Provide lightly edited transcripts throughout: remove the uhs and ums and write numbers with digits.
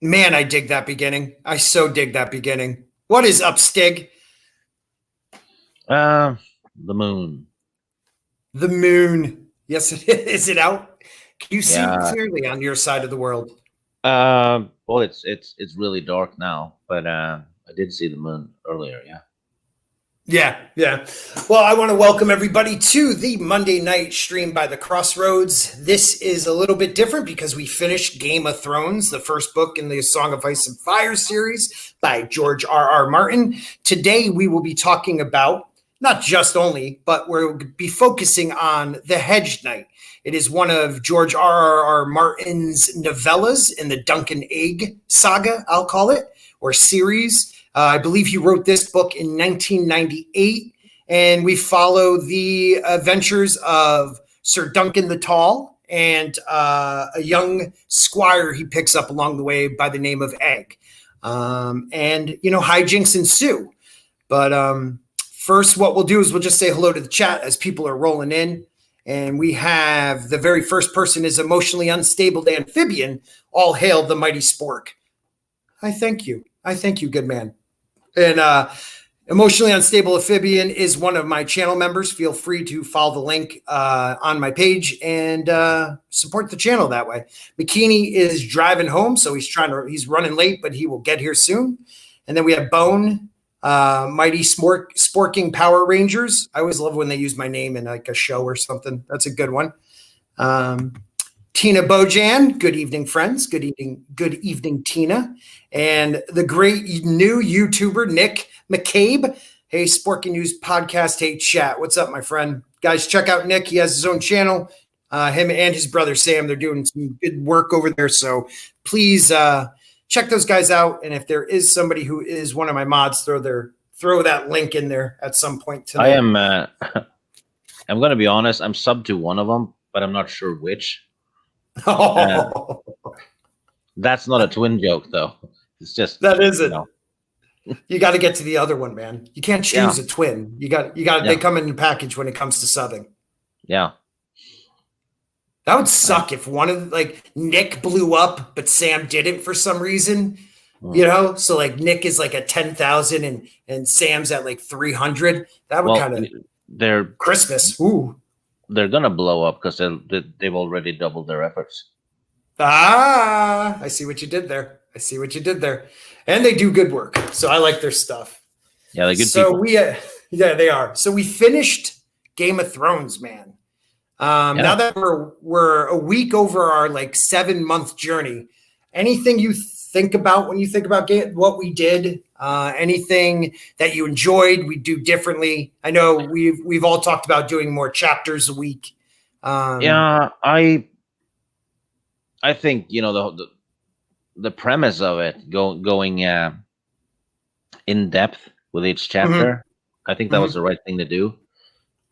Man, I dig that beginning. I so dig that beginning. What is up, Stig? The moon. The moon. Yes, it is. Is it out? Can you see Yeah. clearly on your side of the world? Well, it's really dark now, but I did see the moon earlier. Yeah. Well, I want to welcome everybody to the Monday night stream by the Crossroads. This is a little bit different because we finished Game of Thrones, the first book in the Song of Ice and Fire series by George R.R. Martin. Today, we will be talking about, not just only, but we'll be focusing on The Hedge Knight. It is one of George R.R. Martin's novellas in the Duncan Egg saga, I'll call it, or series. I believe he wrote this book in 1998, and we follow the adventures of Sir Duncan the Tall and a young squire he picks up along the way by the name of Egg. And, hijinks ensue. But first, what we'll do is we'll just say hello to the chat as people are rolling in. And we have the very first person is Emotionally Unstable Amphibian. All hail the mighty Spork. I thank you, good man. And Emotionally Unstable Amphibian is one of my channel members. Feel free to follow the link on my page and support the channel that way. McKinney is driving home, so he's running late, but he will get here soon. And then we have Bone, Mighty Sporking Power Rangers. I always love when they use my name in like a show or something. That's a good one. Tina Bojan, good evening, friends. Good evening, Tina. And the great new YouTuber, Nick McCabe. Hey, Sporking News Podcast. Hey, chat. What's up, my friend? Guys, check out Nick. He has his own channel. Him and his brother, Sam, they're doing some good work over there. So please check those guys out. And if there is somebody who is one of my mods, throw that link in there at some point tonight. I am. I'm going to be honest. I'm sub to one of them, but I'm not sure which. That's not a twin joke, though. It's just that isn't. You got to get to the other one, man. You can't choose a twin. You got. They come in the package when it comes to subbing. Yeah. That would suck if one of Nick blew up, but Sam didn't for some reason. So Nick is at 10,000 and Sam's at 300. That would kind of they're Christmas. Ooh. They're gonna blow up because they've already doubled their efforts. I see what you did there. And they do good work, so I like their stuff. Yeah, they're good people. They are. So we finished Game of Thrones, man. Now that we're a week over our 7-month journey, anything you think about when you think about what we did? Anything that you enjoyed, we do differently? I know we've all talked about doing more chapters a week. I think the premise of it going in depth with each chapter. Mm-hmm. I think that was the right thing to do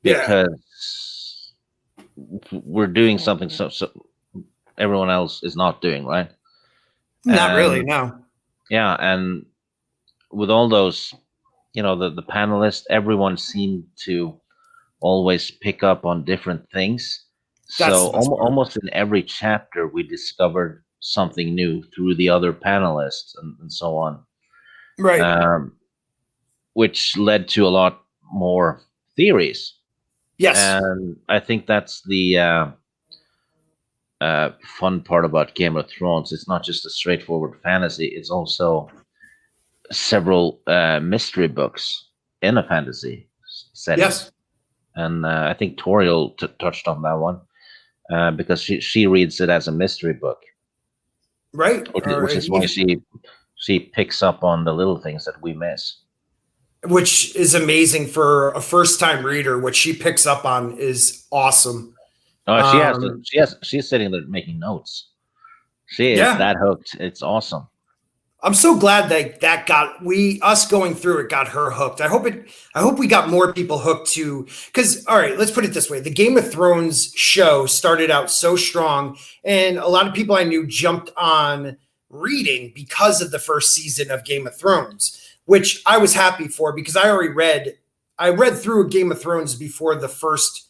because we're doing something so everyone else is not doing, right? Not really, no. Yeah, and with all those, the panelists, everyone seemed to always pick up on different things. So almost in every chapter, we discovered something new through the other panelists and so on. Right. Which led to a lot more theories. Yes. And I think that's the fun part about Game of Thrones. It's not just a straightforward fantasy. It's also several mystery books in a fantasy setting. Yes. And I think Tauriel touched on that one because she reads it as a mystery book. Right. Which is why she picks up on the little things that we miss. Which is amazing for a first-time reader. What she picks up on is awesome. Oh, she's sitting there making notes. She is that hooked. It's awesome. I'm so glad that got us going through it got her hooked. I hope we got more people hooked too. Because all right, let's put it this way: the Game of Thrones show started out so strong, and a lot of people I knew jumped on reading because of the first season of Game of Thrones, which I was happy for because I already read. I read through Game of Thrones before the first.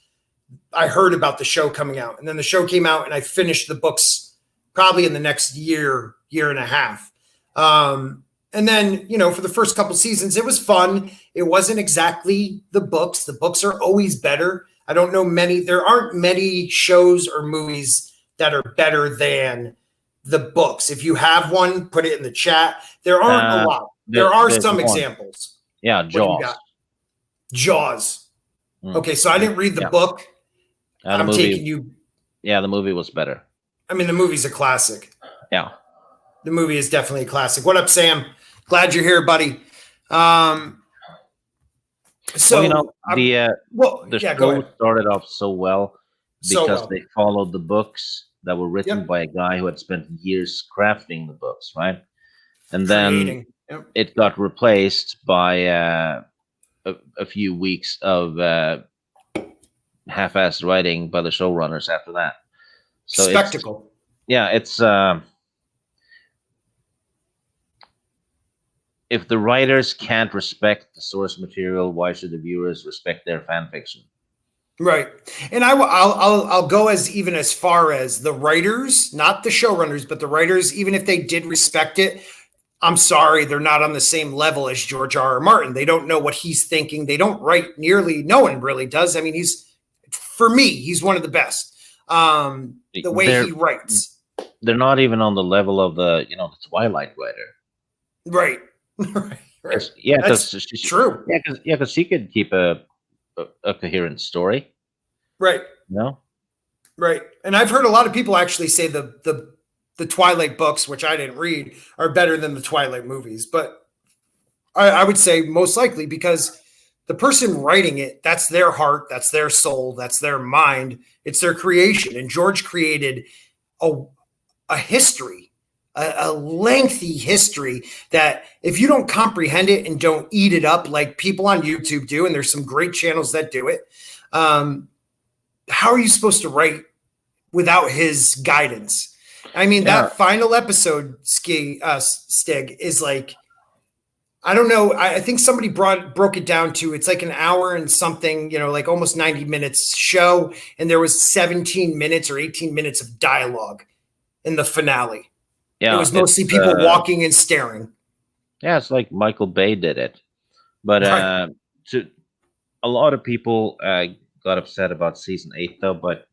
I heard about the show coming out, and then the show came out, and I finished the books probably in the next year and a half. And then, for the first couple seasons, it was fun. It wasn't exactly the books. The books are always better. I don't know there aren't many shows or movies that are better than the books. If you have one, put it in the chat. There aren't a lot. There are some examples. Yeah, Jaws. Jaws. Okay, so I didn't read the book. I'm taking you. Yeah, the movie was better. I mean, the movie's a classic. Yeah. The movie is definitely a classic. What up, Sam? Glad you're here, buddy. So the show started off so well because they followed the books that were written by a guy who had spent years crafting the books, right? And then it got replaced by a few weeks of half-assed writing by the showrunners after that. So spectacle. It's if the writers can't respect the source material, why should the viewers respect their fan fiction? Right. And I'll go as far as the writers, not the showrunners, but the writers, even if they did respect it, I'm sorry, they're not on the same level as George R.R. Martin. They don't know what he's thinking. They don't write nearly, no one really does. I mean, for me, he's one of the best. The way he writes. They're not even on the level of the Twilight writer. Right. Right. Yeah, that's true. Yeah, because she could keep a coherent story. Right. No. Right. And I've heard a lot of people actually say the Twilight books, which I didn't read, are better than the Twilight movies. But I would say most likely because the person writing it, that's their heart, that's their soul, that's their mind, it's their creation. And George created a history, a lengthy history that if you don't comprehend it and don't eat it up like people on YouTube do, and there's some great channels that do it, how are you supposed to write without his guidance? I mean, that final episode, Stig, is like, I don't know. I think somebody broke it down to it's like an hour and something, like almost 90 minutes show. And there was 17 minutes or 18 minutes of dialogue in the finale. Yeah, it was mostly people walking and staring. Yeah, it's like Michael Bay did it. But a lot of people got upset about season 8, though. But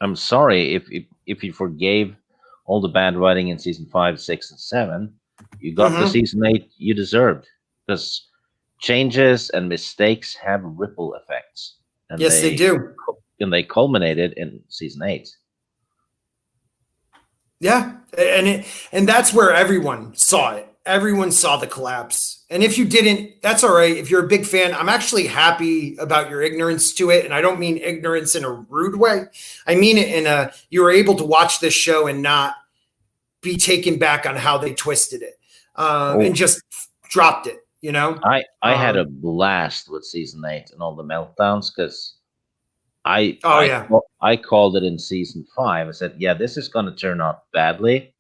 I'm sorry if you forgave all the bad writing in season 5, 6, and 7, you got the season 8 you deserved. Because changes and mistakes have ripple effects. And yes, they do. And they culminated in season 8. Yeah, and that's where everyone saw it. Everyone saw the collapse. And if you didn't, that's all right. If you're a big fan, I'm actually happy about your ignorance to it. And I don't mean ignorance in a rude way. I mean it in you were able to watch this show and not be taken back on how they twisted it and just dropped it, I had a blast with season 8 and all the meltdowns because I called it in season 5. I said, yeah, this is going to turn out badly.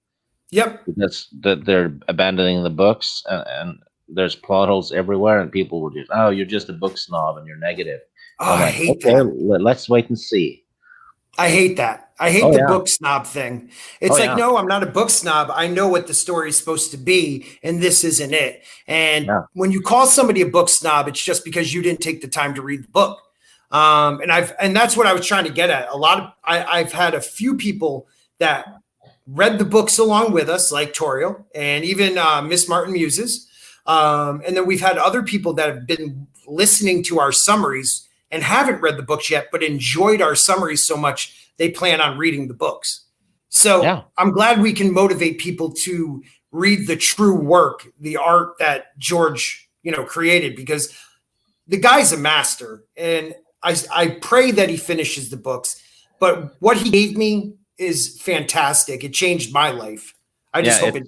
Yep. Because they're abandoning the books and there's plot holes everywhere and people were just, oh, you're just a book snob and you're negative. Oh, I hate that. Let's wait and see. I hate that. I hate the book snob thing. It's no, I'm not a book snob. I know what the story is supposed to be, and this isn't it. And when you call somebody a book snob, it's just because you didn't take the time to read the book. And that's what I was trying to get at. I've had a few people that read the books along with us, like Tauriel and even Miss Martin Muses. And then we've had other people that have been listening to our summaries and haven't read the books yet, but enjoyed our summaries so much they plan on reading the books. So I'm glad we can motivate people to read the true work, the art that George, created, because the guy's a master. And I pray that he finishes the books, but what he gave me is fantastic. It changed my life. I just hope it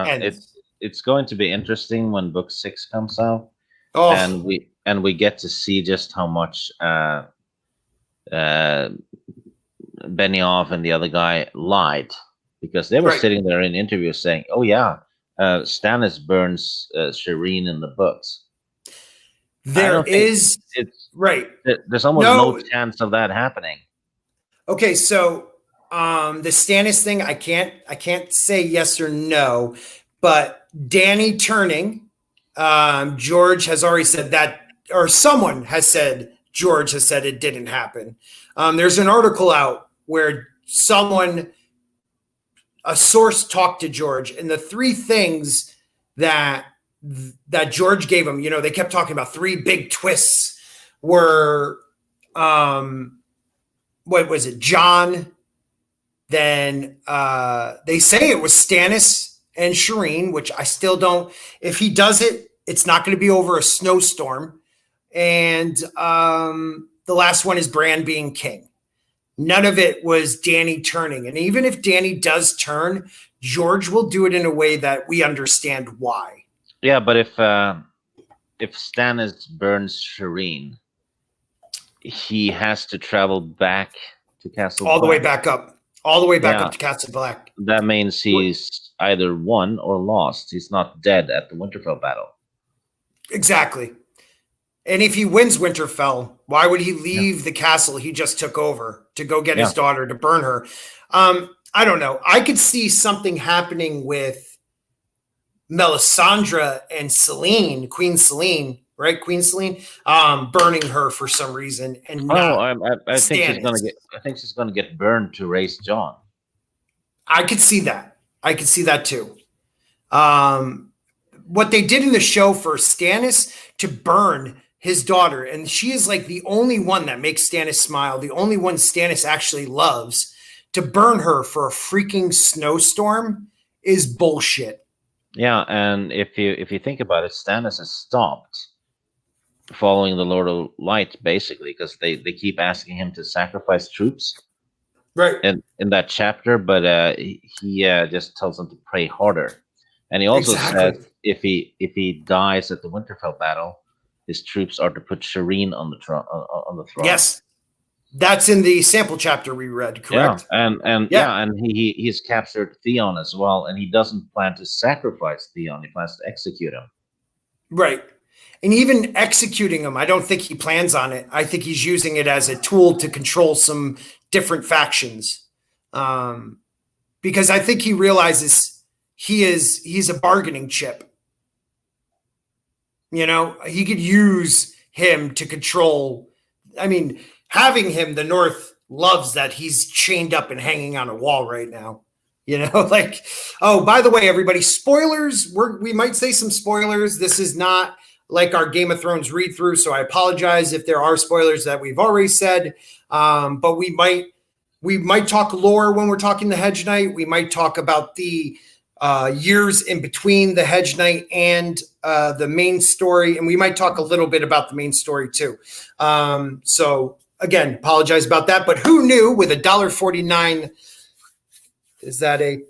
ends. It's going to be interesting when book 6 comes out. Oh. And we get to see just how much Benioff and the other guy lied, because they were sitting there in interviews saying, "Oh yeah, Stannis burns Shireen in the books." There's almost no chance of that happening. Okay, so The Stannis thing, I can't say yes or no, but Danny turning, George has already said that, or someone has said, George has said it didn't happen. There's an article out where a source talked to George, and the three things that George gave him, they kept talking about three big twists were, what was it, John? Then they say it was Stannis and Shireen, which I still don't. If he does it, it's not going to be over a snowstorm. And the last one is Bran being king. None of it was Danny turning. And even if Danny does turn, George will do it in a way that we understand why. Yeah, but if Stannis burns Shireen, he has to travel back to Castle all Black. The way back up. All the way back up to Castle Black. That means he's either won or lost. He's not dead at the Winterfell battle. Exactly. And if he wins Winterfell, why would he leave the castle he just took over to go get his daughter to burn her? I don't know. I could see something happening with Melisandre and Selene, Queen Selene, right? Queen Selene, burning her for some reason. And I think she's gonna get burned to raise Jon. I could see that. I could see that too. What they did in the show for Stannis to burn his daughter, and she is like the only one that makes Stannis smile, the only one Stannis actually loves, to burn her for a freaking snowstorm is bullshit. Yeah, and if you think about it, Stannis has stopped following the Lord of Light basically because they keep asking him to sacrifice troops, right? In that chapter, but he just tells them to pray harder, and he also said if he dies at the Winterfell battle, his troops are to put Shireen on the throne. Yes, that's in the sample chapter we read, correct? Yeah, and he's captured Theon as well, and he doesn't plan to sacrifice Theon. He plans to execute him. Right. And even executing him, I don't think he plans on it. I think he's using it as a tool to control some different factions. Because I think he realizes he's a bargaining chip. He could use him to control. I mean, having him, the North loves that he's chained up and hanging on a wall right now. Oh, by the way, everybody, spoilers. We might say some spoilers. This is not like our Game of Thrones read through, so I apologize if there are spoilers that we've already said. But we might talk lore when we're talking the Hedge Knight. We might talk about the years in between the Hedge Knight and the main story, and we might talk a little bit about the main story too. So again, apologize about that. But who knew with $1.49? Is that a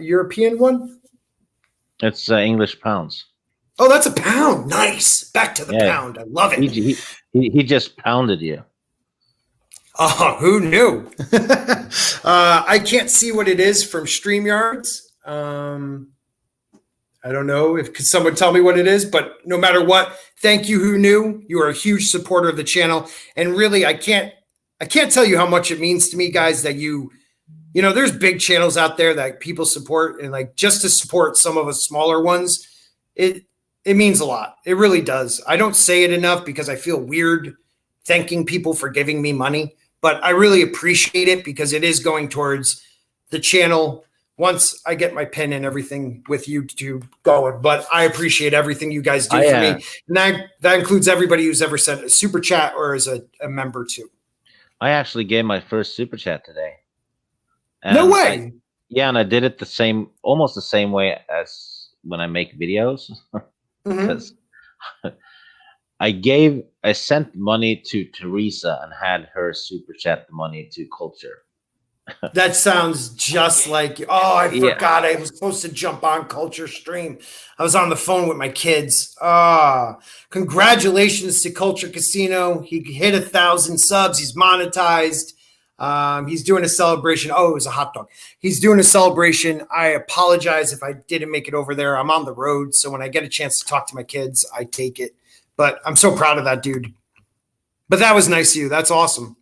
European one? It's English pounds. Oh, that's a pound. Nice. Back to the pound. I love it. He just pounded you. Oh, who knew? I can't see what it is from StreamYards. I don't know could someone tell me what it is, but no matter what, thank you, who knew. You are a huge supporter of the channel. And really, I can't tell you how much it means to me, guys, that there's big channels out there that people support, and like just to support some of us smaller ones, it means a lot. It really does. I don't say it enough because I feel weird thanking people for giving me money, but I really appreciate it because it is going towards the channel once I get my pin and everything with YouTube going. But I appreciate everything you guys do for me. And that includes everybody who's ever sent a super chat or is a member too. I actually gave my first super chat today. And no way. And I did it almost the same way as when I make videos. Because I sent money to Teresa and had her super chat the money to Culture. That sounds just like, I forgot I was supposed to jump on Culture stream. I was on the phone with my kids. Congratulations to Culture Casino. He hit 1,000 subs. He's monetized. He's doing a celebration. Oh, it was a hot dog. He's doing a celebration. I apologize if I didn't make it over there. I'm on the road, so when I get a chance to talk to my kids, I take it. But I'm so proud of that dude. But that was nice of you. That's awesome.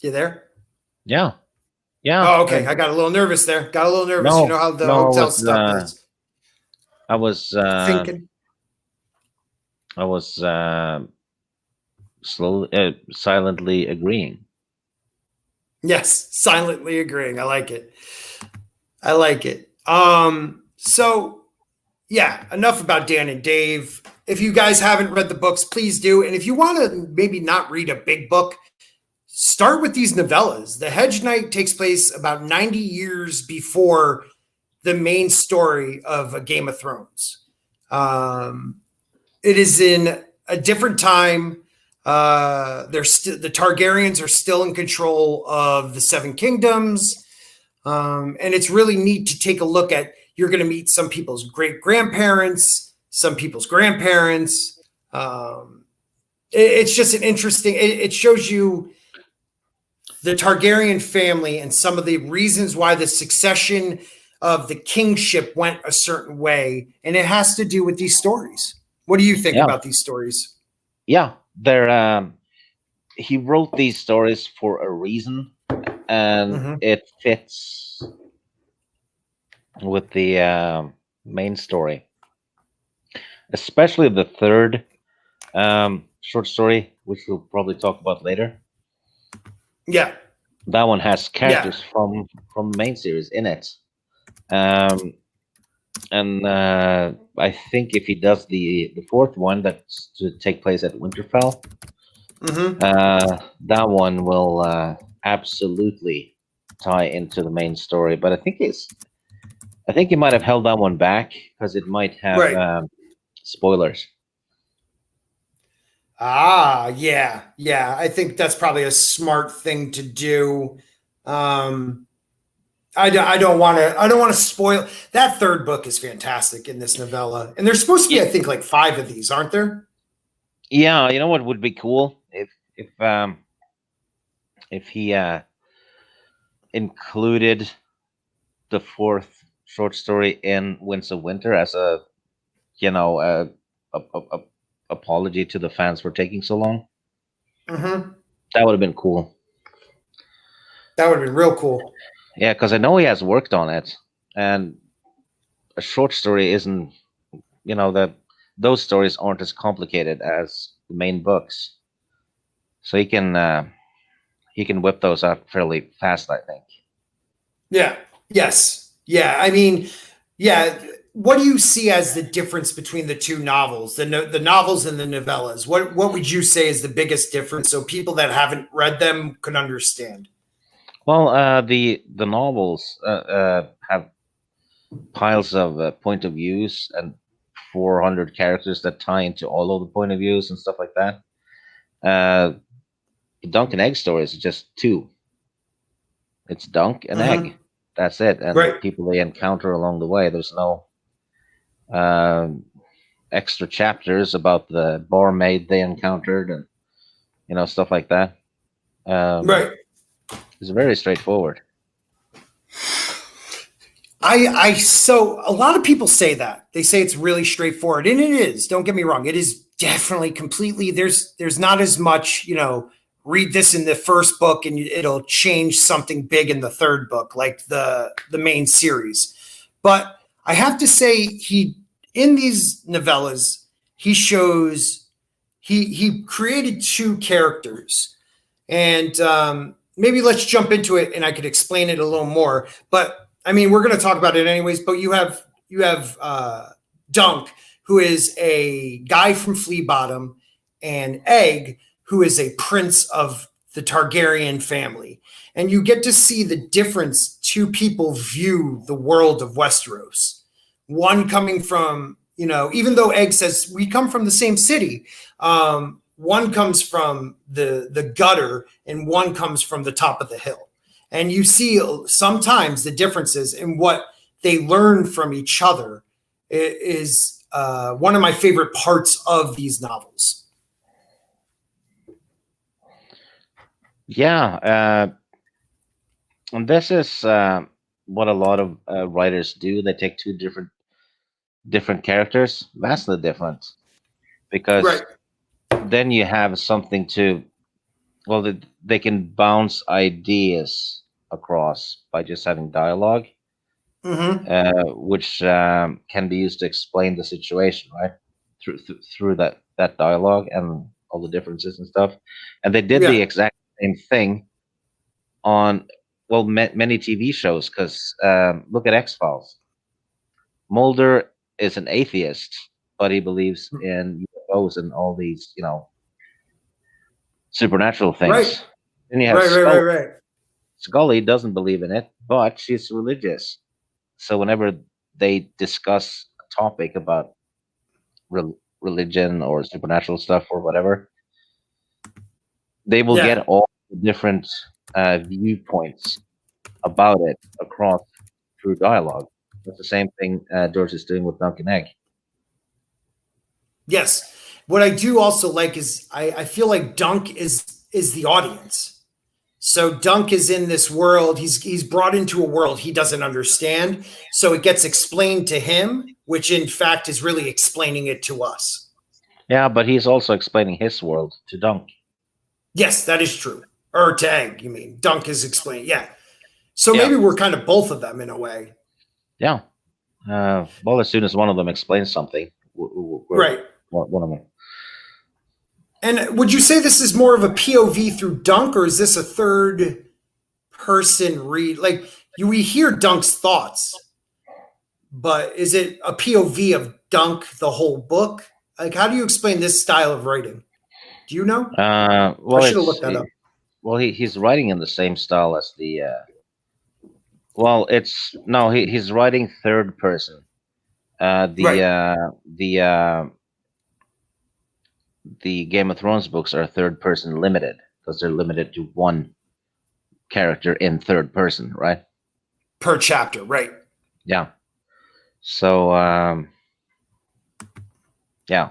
You there? Yeah. Yeah. Oh, okay. I got a little nervous there. Got a little nervous. You know No, how the no, hotel stuff is. I was, Thinking. I was slowly, silently agreeing. Yes, silently agreeing. I like it. I like it. So yeah, enough about Dan and Dave. If you guys haven't read the books, please do. And if you want to maybe not read a big book, start with these novellas. The Hedge Knight takes place about 90 years before the main story of A Game of Thrones. It is in a different time. The Targaryens are still in control of the Seven Kingdoms. And it's really neat to take a look at. You're going to meet some people's great grandparents, some people's grandparents. It's just an interesting, it shows you the Targaryen family and some of the reasons why the succession of the kingship went a certain way. And it has to do with these stories. What do you think about these stories? Yeah, he wrote these stories for a reason, and it fits with the main story, especially the third short story, which we'll probably talk about later. Yeah, that one has characters from the main series in it, and I think if he does the fourth one, that's to take place at Winterfell, that one will absolutely tie into the main story. But I think he might have held that one back because it might have spoilers. Yeah. I think that's probably a smart thing to do. I don't want to spoil. That third book is fantastic in this novella, and there's supposed to be, I think, like 5 of these, aren't there? Yeah, you know what would be cool if he included the fourth short story in Winds of Winter as a apology to the fans for taking so long. That would have been cool. That would have been real cool. Yeah, because I know he has worked on it, and a short story isn't, that those stories aren't as complicated as the main books, so he can whip those out fairly fast, I think. Yeah. Yes. Yeah. I mean, yeah. What do you see as the difference between the two novels, the novels and the novellas? What would you say is the biggest difference, so people that haven't read them can understand? Well, the novels have piles of point of views and 400 characters that tie into all of the point of views and stuff like that. The Dunk and Egg stories are just 2. It's Dunk and Egg. That's it. And the people they encounter along the way. There's no extra chapters about the barmaid they encountered and stuff like that. It's very straightforward. So a lot of people say that. They say it's really straightforward, and it is. Don't get me wrong. It is definitely completely. There's not as much, read this in the first book and it'll change something big in the third book, like the main series. But I have to say, in these novellas, he created 2 characters, and maybe let's jump into it and I could explain it a little more. But I mean, we're going to talk about it anyways, but you have Dunk, who is a guy from Flea Bottom, and Egg, who is a prince of the Targaryen family. And you get to see the difference 2 people view the world of Westeros. One coming from, even though Egg says we come from the same city, one comes from the gutter and one comes from the top of the hill. And you see sometimes the differences in what they learn from each other is one of my favorite parts of these novels. Yeah. And this is what a lot of writers do. They take 2 different characters, vastly different, because then you have something to well, they can bounce ideas across by just having dialogue, which can be used to explain the situation, right? Through that dialogue and all the differences and stuff. And they did the Yeah. exact same thing on, well, many TV shows. Because look at X-Files. Mulder is an atheist, but he believes in UFOs and all these, supernatural Right. things. And you have Right. Scully doesn't believe in it, but she's religious. So whenever they discuss a topic about religion or supernatural stuff or whatever, they will Yeah. get all the different viewpoints about it across through dialogue. That's the same thing George is doing with Dunk and Egg. Yes. What I do also like is I feel like Dunk is the audience. So Dunk is in this world. He's brought into a world he doesn't understand. So it gets explained to him, which in fact is really explaining it to us. Yeah, but he's also explaining his world to Dunk. Yes, that is true. Or to Egg, you mean. Dunk is explaining. Yeah. So maybe we're kind of both of them in a way. Yeah. Well, as soon as one of them explains something, right. One of them. And would you say this is more of a POV through Dunk, or is this a third person read? Like we hear Dunk's thoughts, but is it a POV of Dunk the whole book? Like, how do you explain this style of writing? Do you know? Well, I should have looked that up. Well, he's writing in the same style as the. Well, he's writing third person. The Game of Thrones books are third person limited because they're limited to one character in third person, right? Per chapter, right? Yeah. So, yeah.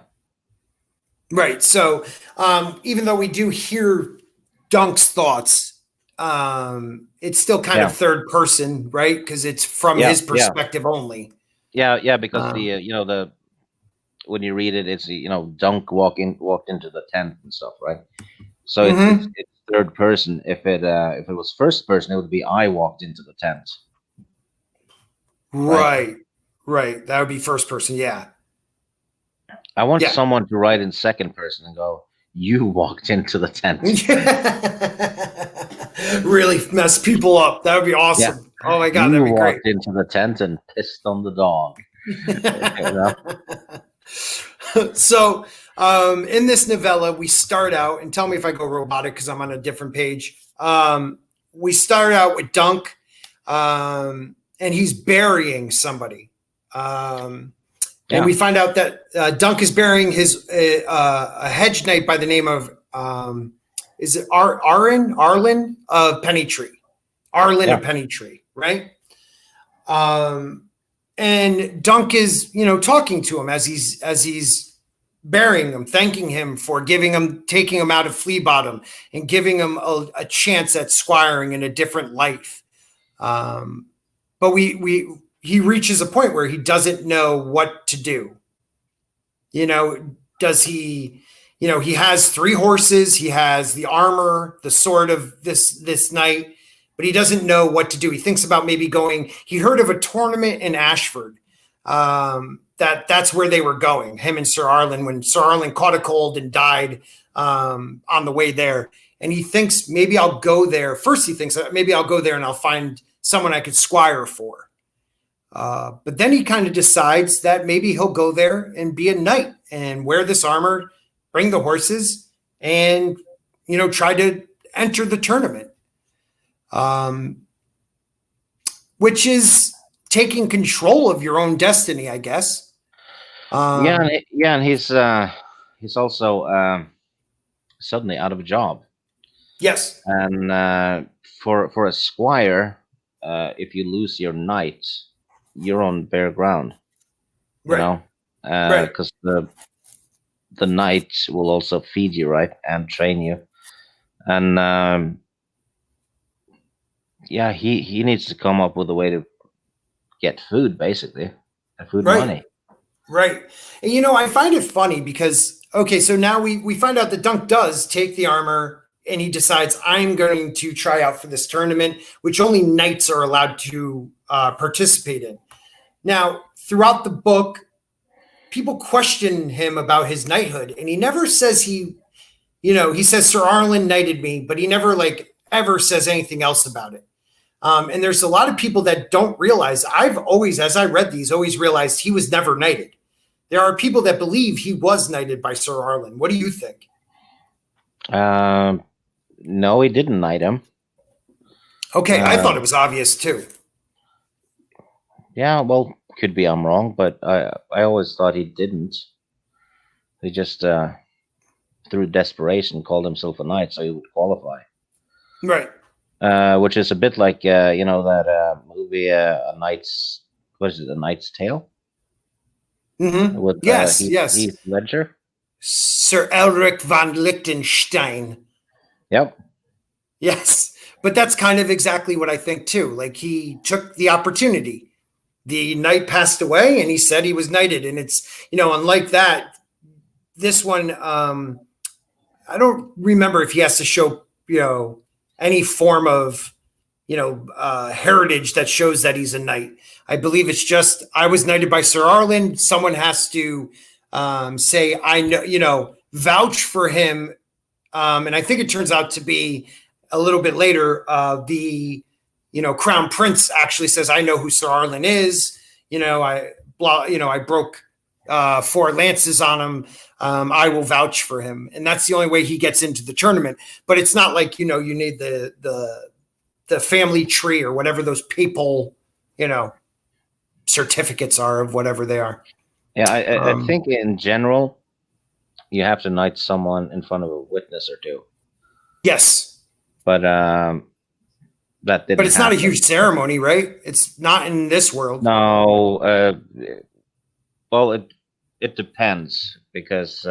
Right. So, even though we do hear Dunk's thoughts, it's still kind of third person, right? Because it's from his perspective only. Yeah, because the when you read it, it's Dunk walked into the tent and stuff, right? So it's third person. If it was first person, it would be I walked into the tent. Right. That would be first person. Yeah. I want someone to write in second person and go, "You walked into the tent." Really mess people up. That would be awesome. Yeah. Oh my god, that'd be great. You walked into the tent and pissed on the dog. So, in this novella, we start out, and tell me if I go robotic because I'm on a different page. We start out with Dunk, and he's burying somebody. And we find out that Dunk is burying a hedge knight by the name of is it Arlen of Pennytree, of Pennytree, right? And Dunk is talking to him as he's burying him, thanking him for taking him out of Flea Bottom and giving him a chance at squiring in a different life. But he reaches a point where he doesn't know what to do. Does he, he has 3 horses, he has the armor, the sword of this knight, but he doesn't know what to do. He thinks about maybe he heard of a tournament in Ashford. That's where they were going, him and Sir Arlen, when Sir Arlen caught a cold and died on the way there. And he thinks maybe I'll go there. First, he thinks maybe I'll go there and I'll find someone I could squire for. But then he kind of decides that maybe he'll go there and be a knight and wear this armor, bring the horses, and try to enter the tournament, which is taking control of your own destiny, I guess. And he's also suddenly out of a job. Yes, and for a squire, if you lose your knight, you're on bare ground, because the knight will also feed you, right, and train you, and he needs to come up with a way to get food, basically, and food money. Right. And I find it funny because so now we find out that Dunk does take the armor, and he decides, I'm going to try out for this tournament, which only knights are allowed to participate in. Now, throughout the book, people question him about his knighthood, and he never says he says Sir Arlen knighted me, but he never ever says anything else about it. And there's a lot of people that don't realize, I've always, as I read these, always realized he was never knighted. There are people that believe he was knighted by Sir Arlen. What do you think? No, he didn't knight him. Okay, I thought it was obvious too. Yeah, well, could be I'm wrong, but I always thought he didn't. He just, through desperation, called himself a knight so he would qualify. Right. Which is a bit like, that movie, A Knight's Tale? Mm-hmm. With, yes. Heath Ledger? Sir Elric von Liechtenstein. Yep. Yes. But that's kind of exactly what I think too. Like, he took the opportunity. The knight passed away and he said he was knighted. And it's, unlike that, this one, I don't remember if he has to show, any form of, heritage that shows that he's a knight. I believe it's just, I was knighted by Sir Arlen. Someone has to say, I know, vouch for him. And I think it turns out to be a little bit later, the Crown Prince actually says, I know who Sir Arlen is. I broke 4 lances on him. I will vouch for him. And that's the only way he gets into the tournament. But it's not like, you need the family tree or whatever those papal, certificates are of whatever they are. Yeah, I think in general, you have to knight someone in front of a witness or two. Yes. But that didn't. But it's not a huge ceremony, right? It's not in this world. No. Well, it depends, because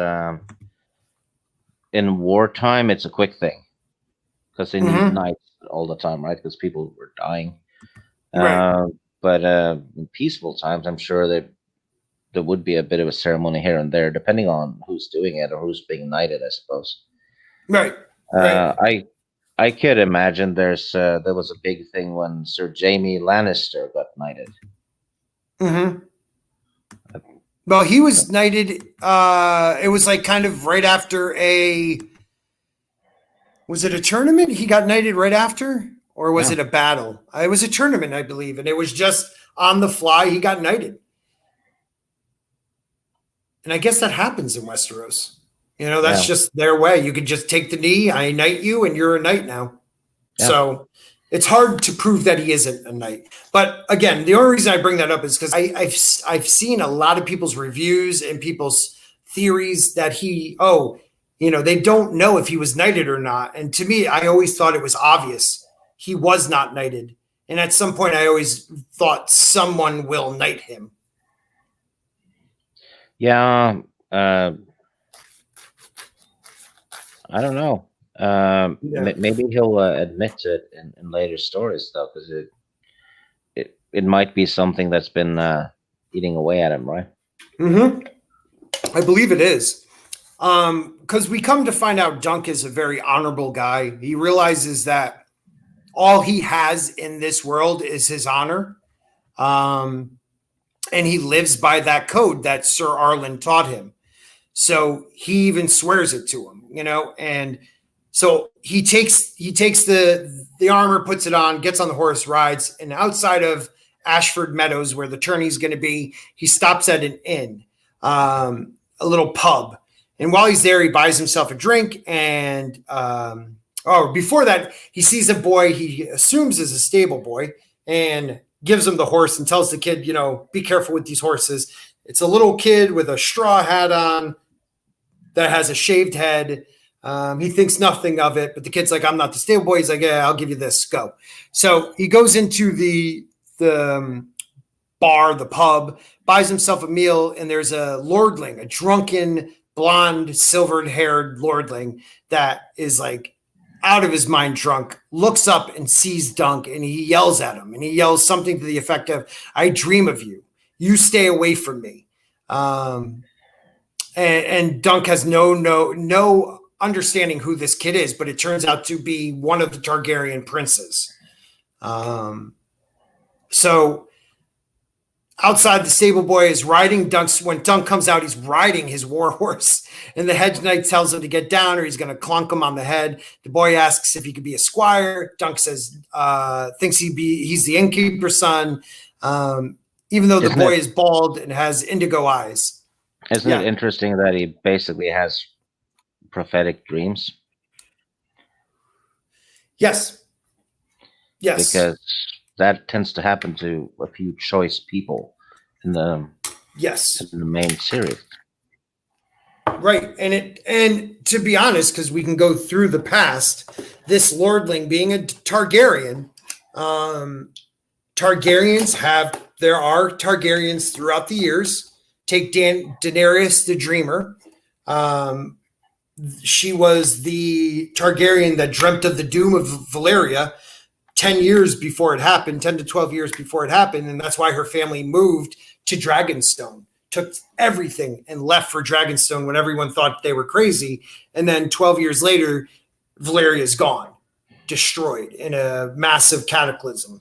in wartime it's a quick thing, because they need knights all the time, right? Because people were dying. Right. But in peaceful times, I'm sure that there would be a bit of a ceremony here and there, depending on who's doing it or who's being knighted, I suppose. Right. I could imagine there was a big thing when Sir Jaime Lannister got knighted. Mm-hmm. Well, he was knighted. It was like kind of right after was it a tournament? He got knighted right after, or was it a battle? It was a tournament, I believe, and it was just on the fly. He got knighted, and I guess that happens in Westeros. That's just their way. You could just take the knee. I knight you, and you're a knight now. Yeah. So it's hard to prove that he isn't a knight. But again, the only reason I bring that up is because I've seen a lot of people's reviews and people's theories that they don't know if he was knighted or not. And to me, I always thought it was obvious he was not knighted. And at some point, I always thought someone will knight him. Yeah. I don't know. Maybe he'll admit to it in later stories, though, because it might be something that's been eating away at him, right? Mm-hmm. I believe it is. Because we come to find out Dunk is a very honorable guy. He realizes that all he has in this world is his honor. And he lives by that code that Sir Arlen taught him. So he even swears it to him, and so he takes the armor, puts it on, gets on the horse, rides, and outside of Ashford Meadows, where the tourney's going to be, he stops at an inn, a little pub. And while he's there, he buys himself a drink. And before that, he sees a boy he assumes is a stable boy and gives him the horse and tells the kid, be careful with these horses. It's a little kid with a straw hat on that has a shaved head. He thinks nothing of it, but the kid's like, I'm not the stable boy. He's like, yeah, I'll give you this. Go. So he goes into the bar, the pub, buys himself a meal, and there's a lordling, a drunken, blonde, silvered-haired lordling that is like out of his mind drunk, looks up and sees Dunk, and he yells at him, and he yells something to the effect of, I dream of you. You stay away from me. And Dunk has no understanding who this kid is, but it turns out to be one of the Targaryen princes. So outside, the stable boy is riding when Dunk comes out, he's riding his war horse, and the Hedge Knight tells him to get down or he's going to clunk him on the head. The boy asks if he could be a squire. Dunk says, thinks he's the innkeeper's son, even though the boy is bald and has indigo eyes. Isn't it interesting that he basically has prophetic dreams? Yes. Because that tends to happen to a few choice people in the main series. Right. And to be honest, because we can go through the past, this lordling being a Targaryen, there are Targaryens throughout the years. Take Daenerys the Dreamer. She was the Targaryen that dreamt of the doom of Valyria 10 years before it happened, 10 to 12 years before it happened. And that's why her family moved to Dragonstone, took everything and left for Dragonstone when everyone thought they were crazy. And then 12 years later, Valyria is gone, destroyed in a massive cataclysm.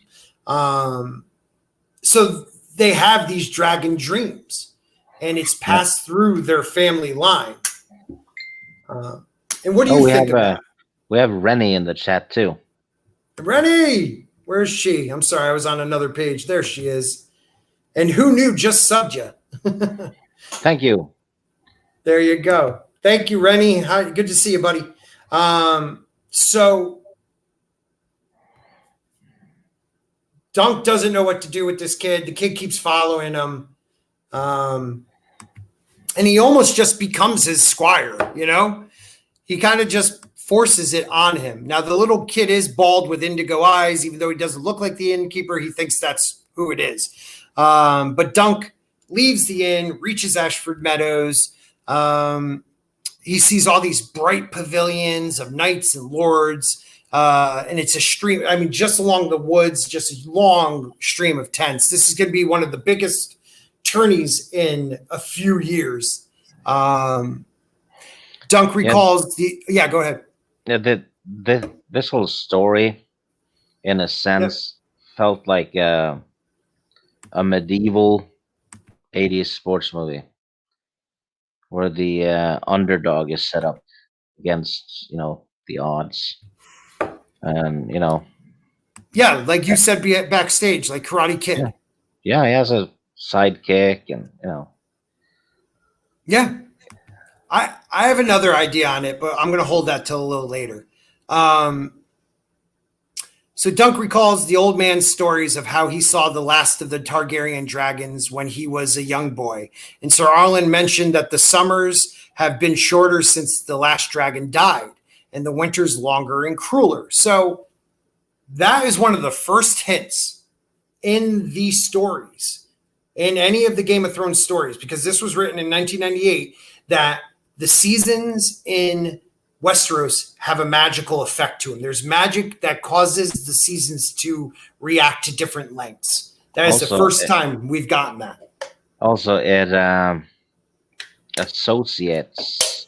So they have these dragon dreams, and it's passed through their family line. And what do you think of that? We have Rennie in the chat too. Rennie, where's she? I'm sorry, I was on another page. There she is. And who knew just subbed you? Thank you. There you go. Thank you, Rennie. Hi, good to see you, buddy. So Dunk doesn't know what to do with this kid. The kid keeps following him. And he almost just becomes his squire, you know? He kind of just forces it on him. Now, the little kid is bald with indigo eyes. Even though he doesn't look like the innkeeper, he thinks that's who it is. But Dunk leaves the inn, reaches Ashford Meadows. He sees all these bright pavilions of knights and lords. And it's a stream. I mean, just along the woods, just a long stream of tents. This is going to be one of the biggest tourneys in a few years. Dunk recalls go ahead. Yeah, this whole story, in a sense, felt like a medieval 80s sports movie where the underdog is set up against, the odds. And, Yeah, like you said backstage, like Karate Kid. Yeah, he has a sidekick and, Yeah. I have another idea on it, but I'm going to hold that till a little later. So Dunk recalls the old man's stories of how he saw the last of the Targaryen dragons when he was a young boy. And Sir Arlen mentioned that the summers have been shorter since the last dragon died, and the winters longer and crueler. So that is one of the first hints in these stories, in any of the Game of Thrones stories, because this was written in 1998, that the seasons in Westeros have a magical effect to them. There's magic that causes the seasons to react to different lengths. That is the first time we've gotten that. Also, it associates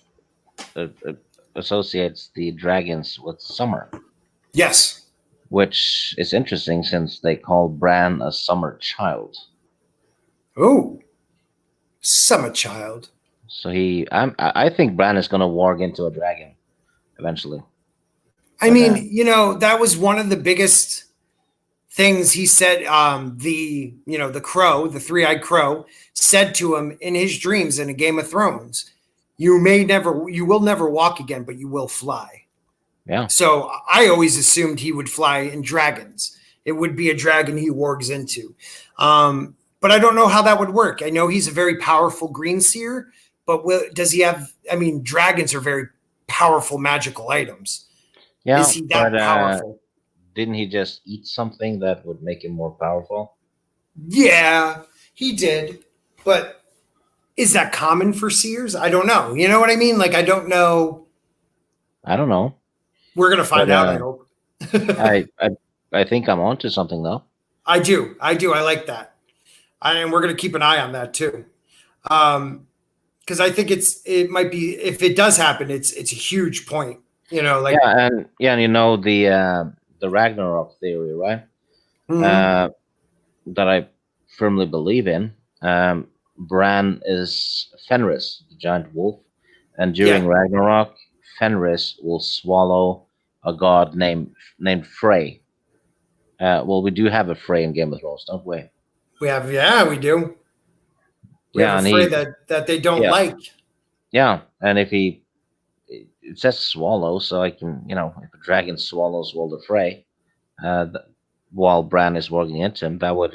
the dragons with summer. Yes. Which is interesting since they call Bran a summer child. Oh, summer child. So I think Bran is going to warg into a dragon eventually. I mean, that was one of the biggest things he said. The crow, the three-eyed crow, said to him in his dreams in a Game of Thrones, you will never walk again, but you will fly. Yeah. So I always assumed he would fly in dragons. It would be a dragon he wargs into. But I don't know how that would work. I know he's a very powerful green seer, but does he have, dragons are very powerful magical items. Yeah. Is he that powerful? Didn't he just eat something that would make him more powerful? Yeah, he did. But is that common for seers? I don't know. You know what I mean? Like, I don't know. I don't know. We're going to find out, I hope. I think I'm onto something, though. I do. I like that. And we're going to keep an eye on that, too. because I think it might be, if it does happen, it's a huge point. Like and the Ragnarok theory, right? Mhm. That I firmly believe in. Bran is Fenris, the giant wolf, and during Yeah, Ragnarok, Fenris will swallow a god named Frey. Well, we do have a Frey in Game of Thrones, don't we? we do. We have Yeah, a and Frey that they don't yeah, like. yeah, and if it says swallow, so I can, if a dragon swallows Walder Frey, uh, th- while Bran is walking into him, that would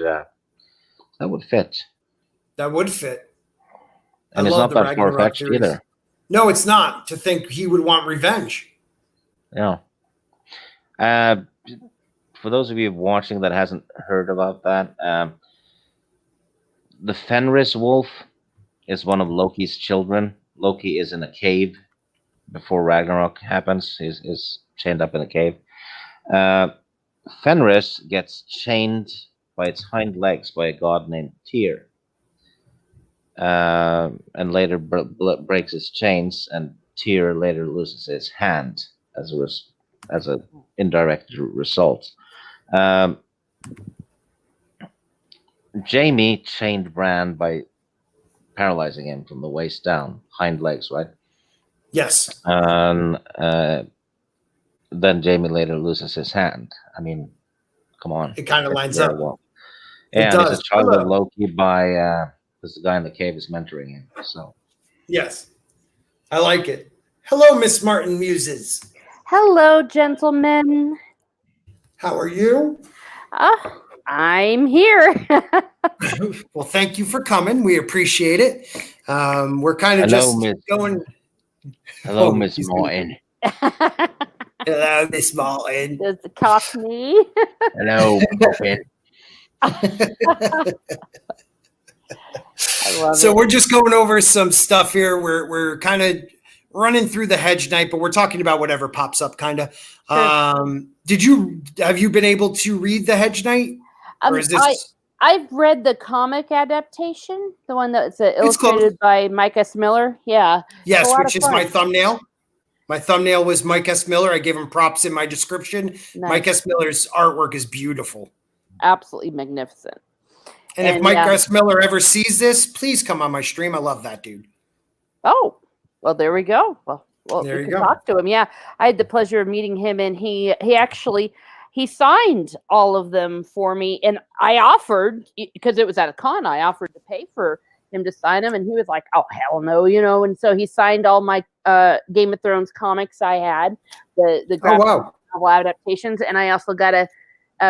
fit, That would fit. I and it's love not the that far Ragnarok fetched theories. either. No, it's not, to think he would want revenge. Yeah. Uh, for those of you watching that hasn't heard about that, the Fenris wolf is one of Loki's children. Loki is in a cave before Ragnarok happens. He's chained up in a cave. Uh, Fenris gets chained by its hind legs by a god named Tyr, and later breaks his chains, and Tyr later loses his hand as a indirect result. Um, Jamie chained Bran by paralyzing him from the waist down, hind legs, right? Yes. And then Jamie later loses his hand. I mean, come on, It kind of it's lines very up. well. It Yeah, and he's a does. child of Loki by because the guy in the cave is mentoring him. So Yes. I like it. Hello, Miss Martin Muses. Hello, gentlemen. How are you? I'm here. Well, thank you for coming. We appreciate it. We're kind of hello, just Miss. going. Hello, Oh, Miss he's gonna- Martin. Hello, Miss Martin. Does the Cockney? Hello, Martin. I love So it. we're just going over some stuff here. We're kind of running through the Hedge night, but we're talking about whatever pops up, kind of. Sure. Have you been able to read the Hedge night, or is this? I've read the comic adaptation, the one that's illustrated close. by Mike S. Miller. Yeah. Yes, a lot which of is my fun. thumbnail. My thumbnail was Mike S. Miller. I gave him props in my description. Nice. Mike S. Miller's artwork is beautiful. Absolutely magnificent. And if Mike S. Miller ever sees this, please come on my stream. I love that dude. Oh, well, there we go. Well, There we you can go. talk to him. Yeah, I had the pleasure of meeting him, and he actually signed all of them for me. And I offered, because it was at a con, I offered to pay for him to sign them, and he was like, "Oh, hell no," And so he signed all my Game of Thrones comics I had, the graphic novel adaptations, and I also got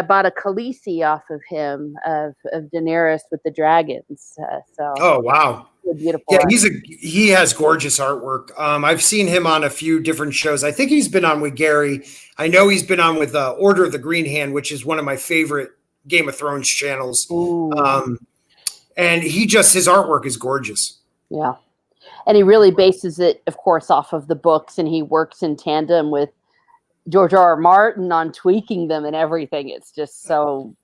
bought a Khaleesi off of him of Daenerys with the dragons. Oh wow. Beautiful. Yeah, he has gorgeous artwork. I've seen him on a few different shows. I think he's been on with Gary. I know he's been on with Order of the Green Hand, which is one of my favorite Game of Thrones channels. And his artwork is gorgeous. Yeah. And he really bases it, of course, off of the books, and he works in tandem with George R. R. Martin on tweaking them and everything. It's just so,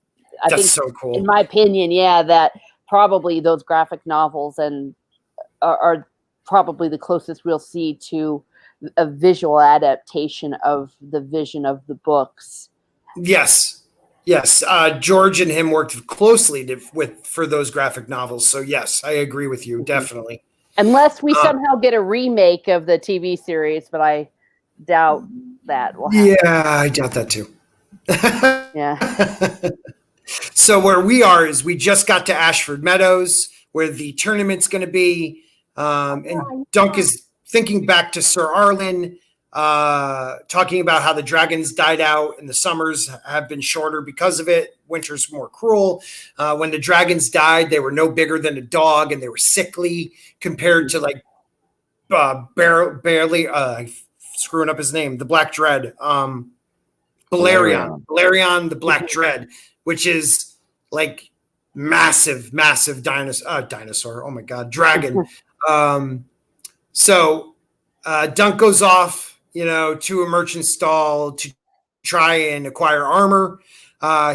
I think, so cool. In my opinion, that probably those graphic novels are probably the closest we'll see to a visual adaptation of the vision of the books. Yes. George and him worked closely for those graphic novels. So yes, I agree with you. Definitely. Unless we somehow get a remake of the TV series, but I doubt that will happen. Yeah, I doubt that too. Yeah. So where we are is we just got to Ashford Meadows, where the tournament's going to be. And Dunk is thinking back to Sir Arlen, talking about how the dragons died out and the summers have been shorter because of it. Winter's more cruel. When the dragons died, they were no bigger than a dog and they were sickly compared to like barely screwing up his name, the Black Dread, Balerion, the Black Dread, which is like massive dinosaur. Oh my God, dragon. So Dunk goes off, to a merchant stall to try and acquire armor.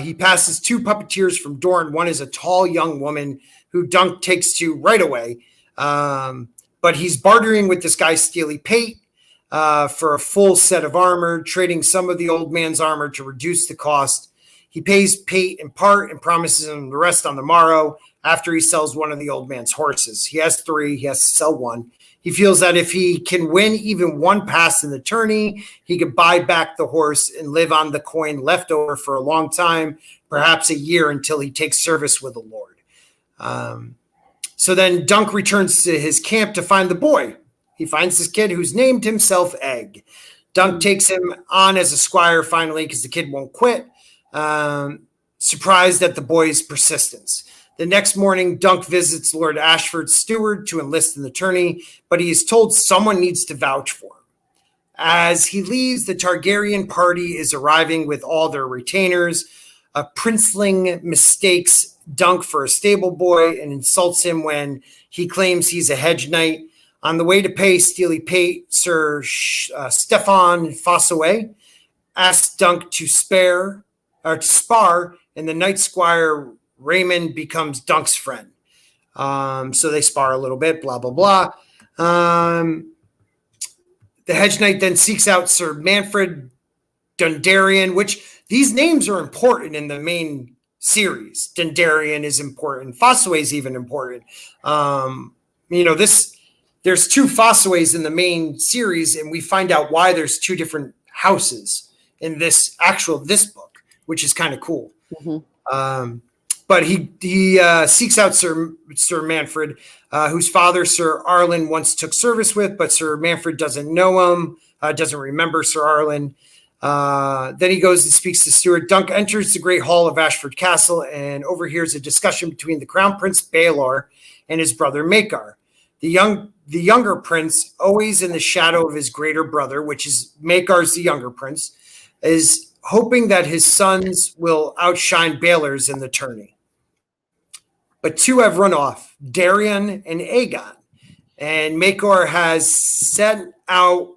He passes two puppeteers from Dorne. One is a tall young woman who Dunk takes to right away. But he's bartering with this guy, Steely Pate, for a full set of armor, trading some of the old man's armor to reduce the cost. He pays Pate in part and promises him the rest on the morrow after he sells one of the old man's horses. He has 3. He has to sell one. He feels that if he can win even one pass in the tourney, he could buy back the horse and live on the coin left over for a long time, perhaps a year, until he takes service with the Lord. So then Dunk returns to his camp to find the boy. He finds this kid who's named himself Egg. Dunk takes him on as a squire finally because the kid won't quit, surprised at the boy's persistence. The next morning, Dunk visits Lord Ashford's steward to enlist in the tourney, but he is told someone needs to vouch for him. As he leaves, the Targaryen party is arriving with all their retainers. A princeling mistakes Dunk for a stable boy and insults him when he claims he's a hedge knight. On the way to pay Steely Pate, Sir Stefan Fossaway asks Dunk to spar, and the Night Squire Raymond becomes Dunk's friend. So they spar a little bit, blah, blah, blah. The Hedge Knight then seeks out Sir Manfred Dundarian, which these names are important in the main series. Dundarian is important. Fossaway is even important. There's 2 Fossaways in the main series, and we find out why there's 2 different houses in this book, which is kind of cool. Mm-hmm. But he seeks out Sir Manfred, whose father, Sir Arlen, once took service with, but Sir Manfred doesn't know him, doesn't remember Sir Arlen. Then he goes and speaks to Steward. Dunk enters the Great Hall of Ashford Castle and overhears a discussion between the Crown Prince Baelor and his brother Maekar. The younger prince, always in the shadow of his greater brother, which is Maekar's the younger prince, is hoping that his sons will outshine Baelor's in the tourney. But 2 have run off, Darian and Aegon. And Maekar has sent one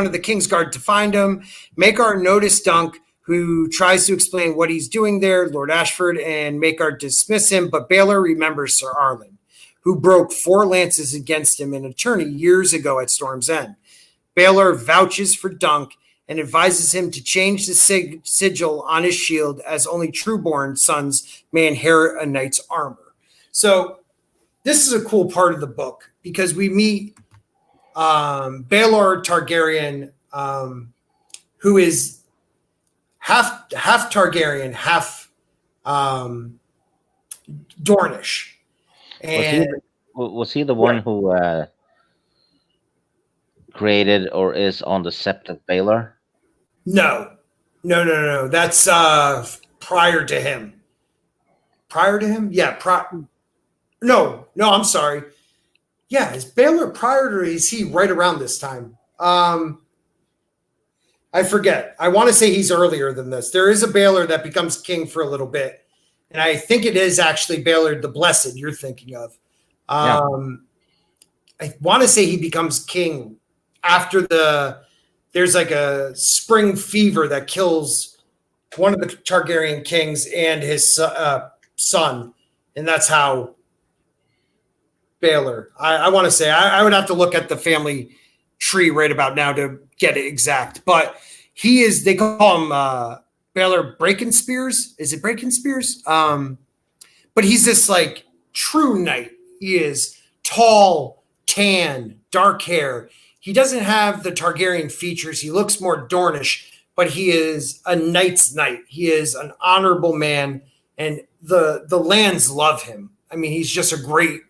of the Kingsguard to find him. Maekar noticed Dunk, who tries to explain what he's doing there. Lord Ashford and Maekar dismiss him, but Baelor remembers Sir Arlen, who broke 4 lances against him in a tourney years ago at Storm's End. Baelor vouches for Dunk and advises him to change the sigil on his shield, as only true-born sons may inherit a knight's armor. So this is a cool part of the book because we meet Baelor Targaryen, who is half Targaryen, half Dornish. And was he the one who created or is on the Sept of Baelor? No. That's prior to him. Prior to him? Yeah. No, I'm sorry. Yeah, is Baelor prior or is he right around this time? I forget. I want to say he's earlier than this. There is a Baelor that becomes king for a little bit. And I think it is actually Baelor the Blessed you're thinking of. I want to say he becomes king after there's like a spring fever that kills one of the Targaryen kings and his son. And that's how Baelor, I want to say, I would have to look at the family tree right about now to get it exact. But he is, they call him Baelor Breakenspears. Is it Breakenspears? But he's this like true knight. He is tall, tan, dark hair. He doesn't have the Targaryen features. He looks more Dornish, but he is a knight's knight. He is an honorable man, and the lands love him. I mean, he's just a great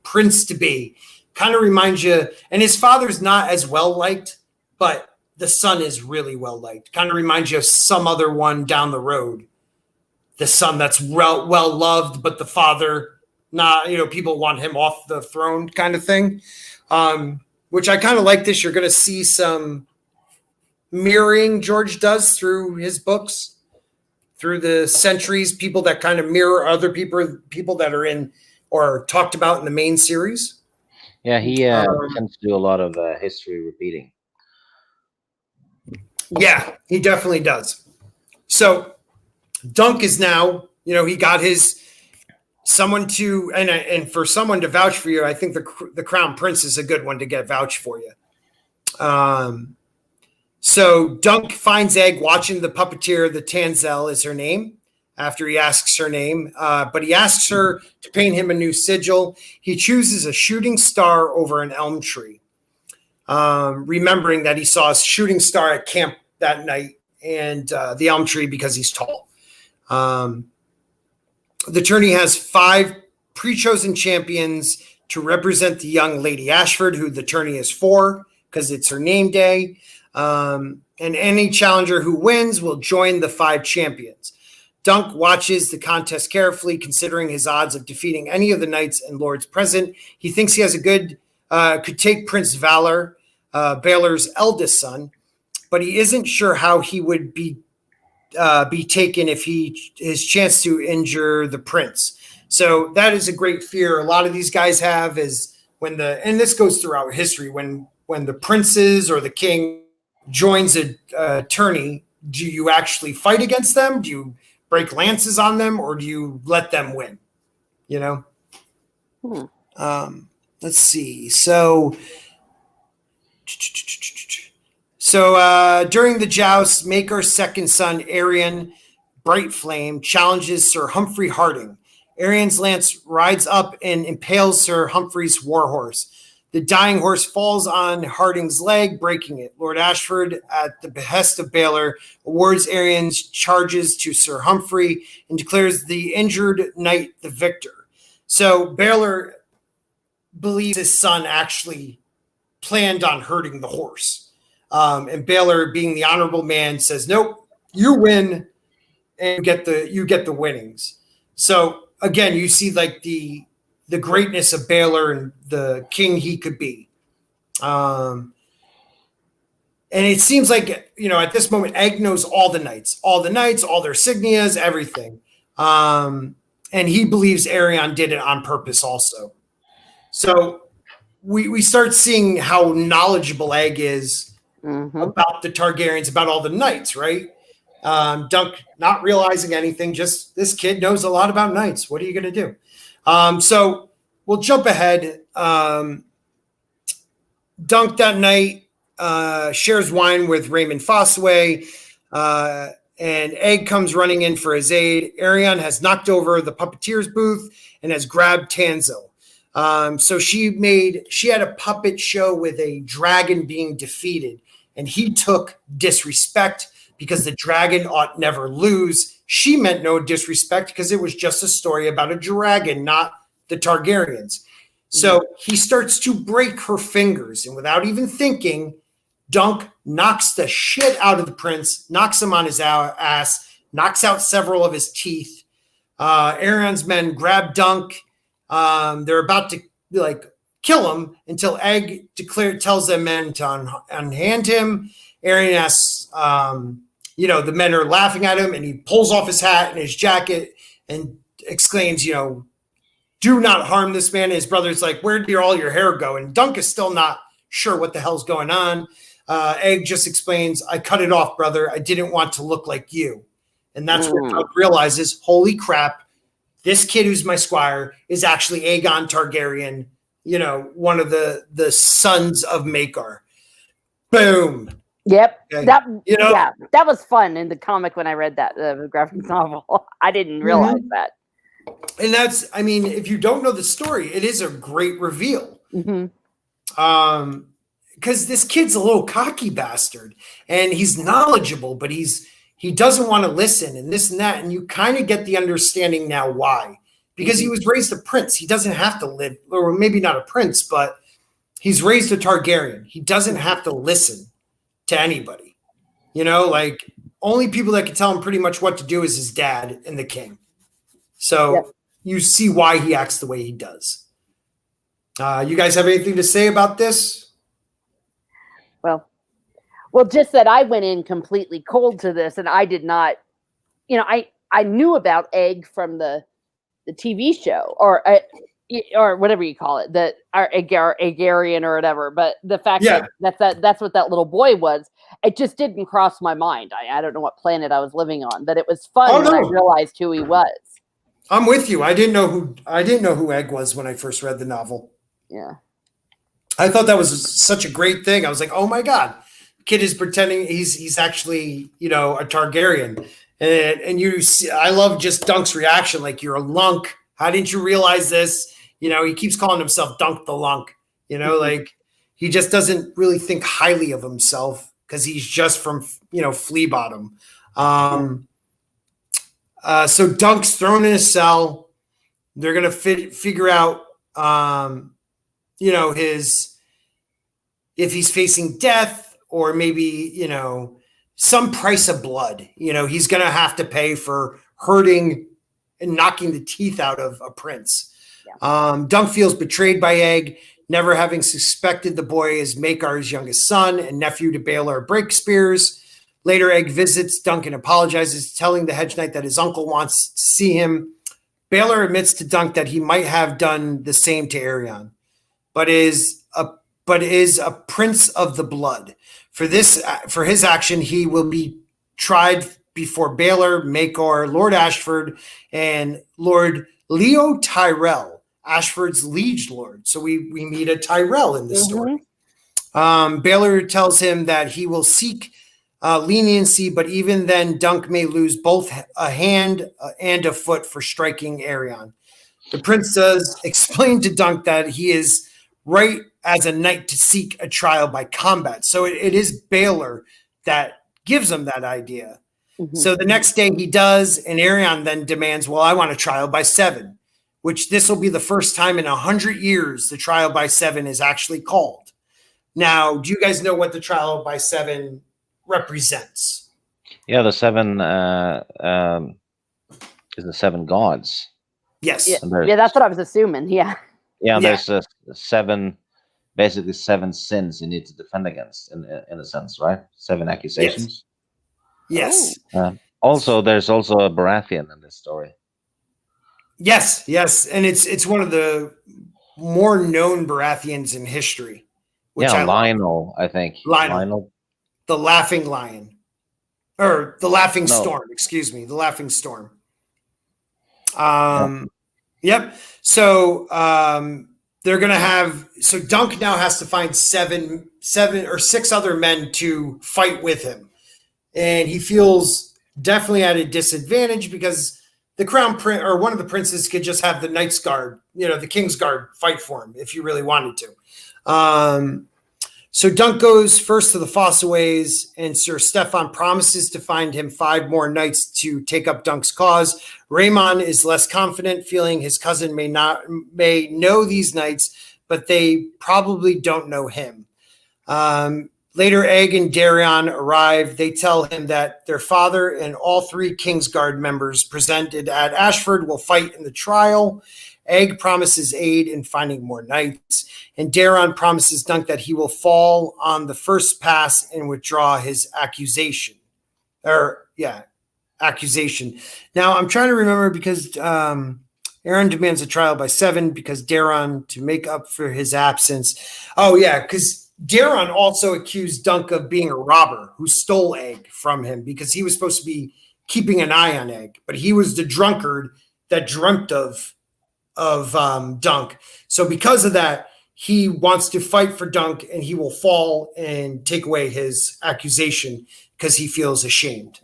prince to be. Kind of reminds you, and his father's not as well liked, but the son is really well liked. Kind of reminds you of some other one down the road. The son that's well loved, but the father not, people want him off the throne kind of thing. Which I kind of like this. You're going to see some mirroring George does through his books, through the centuries, people that kind of mirror other people that are in or talked about in the main series. Yeah, he tends to do a lot of history repeating. Yeah, he definitely does. So Dunk is now, he got his someone to and for someone to vouch for you, I think the Crown Prince is a good one to get vouch for you. So Dunk finds Egg watching the puppeteer. The Tanzel is her name. After he asks her name, but he asks her to paint him a new sigil. He chooses a shooting star over an elm tree, remembering that he saw a shooting star at camp that night and the elm tree because he's tall. The tourney has 5 pre-chosen champions to represent the young Lady Ashford, who the tourney is for because it's her name day. And any challenger who wins will join the 5 champions. Dunk watches the contest carefully, considering his odds of defeating any of the knights and lords present. He thinks he has a good, could take Prince Valor, Baylor's eldest son, but he isn't sure how he would be taken if his chance to injure the prince. So that is a great fear a lot of these guys have, is when and this goes throughout history, when the princes or the king joins a tourney, do you actually fight against them? Do you break lances on them, or do you let them win? You know? Let's see. So during the joust, Maker's second son, Arian Bright Flame, challenges Sir Humphrey Harding. Arian's lance rides up and impales Sir Humphrey's warhorse. The dying horse falls on Harding's leg, breaking it. Lord Ashford, at the behest of Baylor, awards Arian's charges to Sir Humphrey and declares the injured knight the victor. So Baylor believes his son actually planned on hurting the horse. And Baylor, being the honorable man, says, nope, you win and you get the winnings. So again, you see like the greatness of Baylor and the king he could be. And it seems like, at this moment, Egg knows all the knights, all their signias, everything. And he believes Arion did it on purpose also. So we start seeing how knowledgeable Egg is about the Targaryens, about all the knights, right? Dunk not realizing anything, just this kid knows a lot about knights. What are you going to do? So we'll jump ahead. Dunk that night shares wine with Raymond Fossaway, and Egg comes running in for his aid. Arion has knocked over the puppeteer's booth and has grabbed Tanzel. So she had a puppet show with a dragon being defeated, and he took disrespect because the dragon ought never lose. She meant no disrespect because it was just a story about a dragon, not the Targaryens. So he starts to break her fingers, and without even thinking, Dunk knocks the shit out of the prince, knocks him on his ass, knocks out several of his teeth. Arion's men grab Dunk. They're about to kill him until Egg tells them men to unhand him. Arion asks, the men are laughing at him, and he pulls off his hat and his jacket and exclaims, do not harm this man. And his brother's like, where did all your hair go? And Dunk is still not sure what the hell's going on. Egg just explains, I cut it off, brother. I didn't want to look like you. And that's where Dunk realizes, holy crap, this kid who's my squire is actually Aegon Targaryen, one of the sons of Maekar. Boom. Yep. Okay. That was fun in the comic when I read that graphic novel. I didn't realize that. And that's, if you don't know the story, it is a great reveal. Because this kid's a little cocky bastard, and he's knowledgeable, but he doesn't want to listen, and this and that. And you kind of get the understanding now why. Because he was raised a prince. He doesn't have to live, or maybe not a prince, but he's raised a Targaryen. He doesn't have to listen to anybody. Only people that can tell him pretty much what to do is his dad and the king. So you see why he acts the way he does. You guys have anything to say about this? Well, just that I went in completely cold to this, and I did not, I knew about Egg from the TV show or whatever you call it, Aegarian or whatever. But the fact that's what that little boy was, it just didn't cross my mind. I don't know what planet I was living on, but it was fun when I realized who he was. I'm with you. I didn't know who Egg was when I first read the novel. Yeah. I thought that was such a great thing. I was like, oh my God, kid is pretending he's actually, a Targaryen. And you see, I love just Dunk's reaction. Like, you're a lunk. How didn't you realize this? He keeps calling himself Dunk the Lunk, like he just doesn't really think highly of himself because he's just from, Flea Bottom. So Dunk's thrown in a cell. They're going to figure out, if he's facing death or maybe, some price of blood, he's going to have to pay for hurting and knocking the teeth out of a prince. Yeah. Dunk feels betrayed by Egg, never having suspected the boy is Maekar's youngest son and nephew to Baelor Breakspears. Later, Egg visits Dunk and apologizes, telling the Hedge Knight that his uncle wants to see him. Baelor admits to Dunk that he might have done the same to Aerion, but is a prince of the blood. For his action, he will be tried before Baelor, Maekar, Lord Ashford, and Lord Leo Tyrell, Ashford's liege lord. So we meet a Tyrell in this story. Baelor tells him that he will seek leniency, but even then, Dunk may lose both a hand and a foot for striking Aerion. The prince does explain to Dunk that he is right as a knight to seek a trial by combat. So it is Baelor that gives him that idea. Mm-hmm. So the next day he does, and Aerion then demands, well, I want a trial by 7, which this will be the first time in 100 years the trial by 7 is actually called. Now, do you guys know what the trial by 7 represents? Yeah, the 7 is the 7 gods. Yes. Yeah, that's what I was assuming. Yeah. Yeah, there's 7, basically 7 sins you need to defend against, in a sense, right? 7 accusations. Yes. Also, there's also a Baratheon in this story. Yes, and it's one of the more known Baratheons in history. Lionel, I think. Lionel. The Laughing Lion. Or the Laughing Storm, excuse me. The Laughing Storm. Yep. So they're going to have... So Dunk now has to find 7 or 6 other men to fight with him. And he feels definitely at a disadvantage because the Crown Prince or one of the princes could just have the Knight's Guard, the King's Guard fight for him if you really wanted to. So Dunk goes first to the Fossaways, and Sir Stefan promises to find him 5 more knights to take up Dunk's cause. Raymond is less confident, feeling his cousin may know these knights, but they probably don't know him. Later, Egg and Darion arrive. They tell him that their father and all 3 Kingsguard members presented at Ashford will fight in the trial. Egg promises aid in finding more knights, and Darion promises Dunk that he will fall on the first pass and withdraw his accusation. Accusation. Now, I'm trying to remember because Aaron demands a trial by 7 because Darion, to make up for his absence. Oh, yeah, because Darion also accused Dunk of being a robber who stole Egg from him because he was supposed to be keeping an eye on Egg, but he was the drunkard that dreamt of Dunk. So because of that, he wants to fight for Dunk, and he will fall and take away his accusation because he feels ashamed.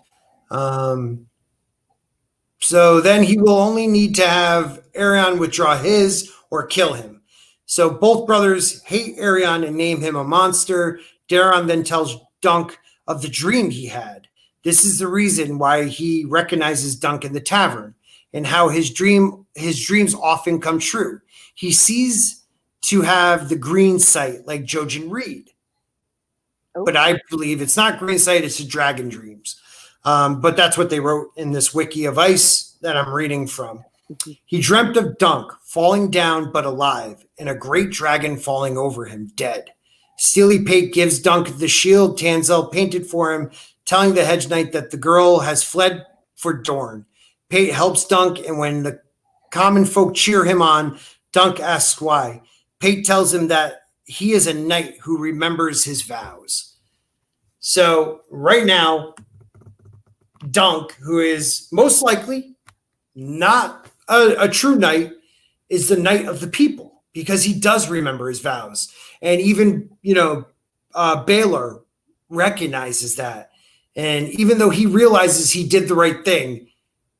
So then he will only need to have Aerion withdraw his or kill him. So both brothers hate Aerion and name him a monster. Darion then tells Dunk of the dream he had. This is the reason why he recognizes Dunk in the tavern and how his dreams often come true. He sees to have the green sight like Jojen Reed. Oh. But I believe it's not green sight, it's a dragon dreams. But that's what they wrote in this wiki of ice that I'm reading from. He dreamt of Dunk falling down but alive, and a great dragon falling over him dead. Steely Pate gives Dunk the shield Tanzel painted for him, telling the Hedge Knight that the girl has fled for Dorne. Pate helps Dunk, and when the common folk cheer him on, Dunk asks why. Pate tells him that he is a knight who remembers his vows. So right now, Dunk, who is most likely not a true knight is the knight of the people, because he does remember his vows. And even, Baylor recognizes that. And even though he realizes he did the right thing,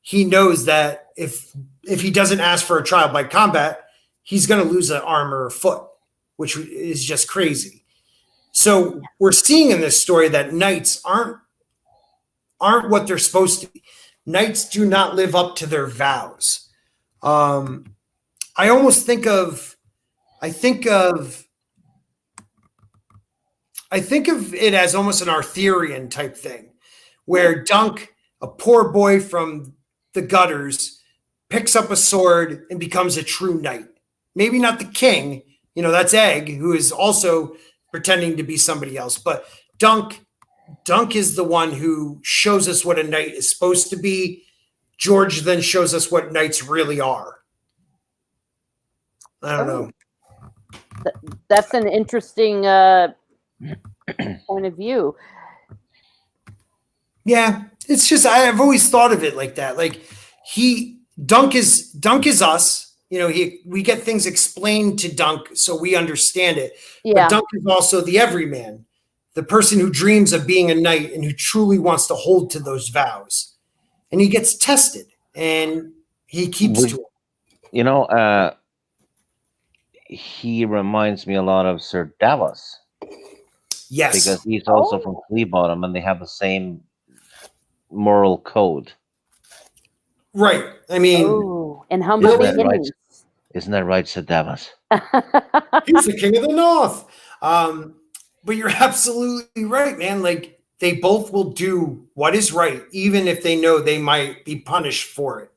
he knows that if he doesn't ask for a trial by combat, he's going to lose an arm or a foot, which is just crazy. So we're seeing in this story that knights aren't what they're supposed to be. Knights do not live up to their vows. I think of it as almost an Arthurian type thing, where Dunk, a poor boy from the gutters, picks up a sword and becomes a true knight. Maybe not the king, that's Egg, who is also pretending to be somebody else, but Dunk is the one who shows us what a knight is supposed to be. George then shows us what knights really are. I don't know. That's an interesting point of view. Yeah, it's just I've always thought of it like that. Like Dunk is us. We get things explained to Dunk so we understand it. Yeah. But Dunk is also the everyman, the person who dreams of being a knight and who truly wants to hold to those vows. And he gets tested, and he keeps to it. He reminds me a lot of Sir Davos. Yes. Because he's also from Flea Bottom, and they have the same moral code. Right. I mean, and humble beginnings. Isn't that right, Sir Davos? He's the king of the North. But you're absolutely right, man. Like, they both will do what is right, even if they know they might be punished for it.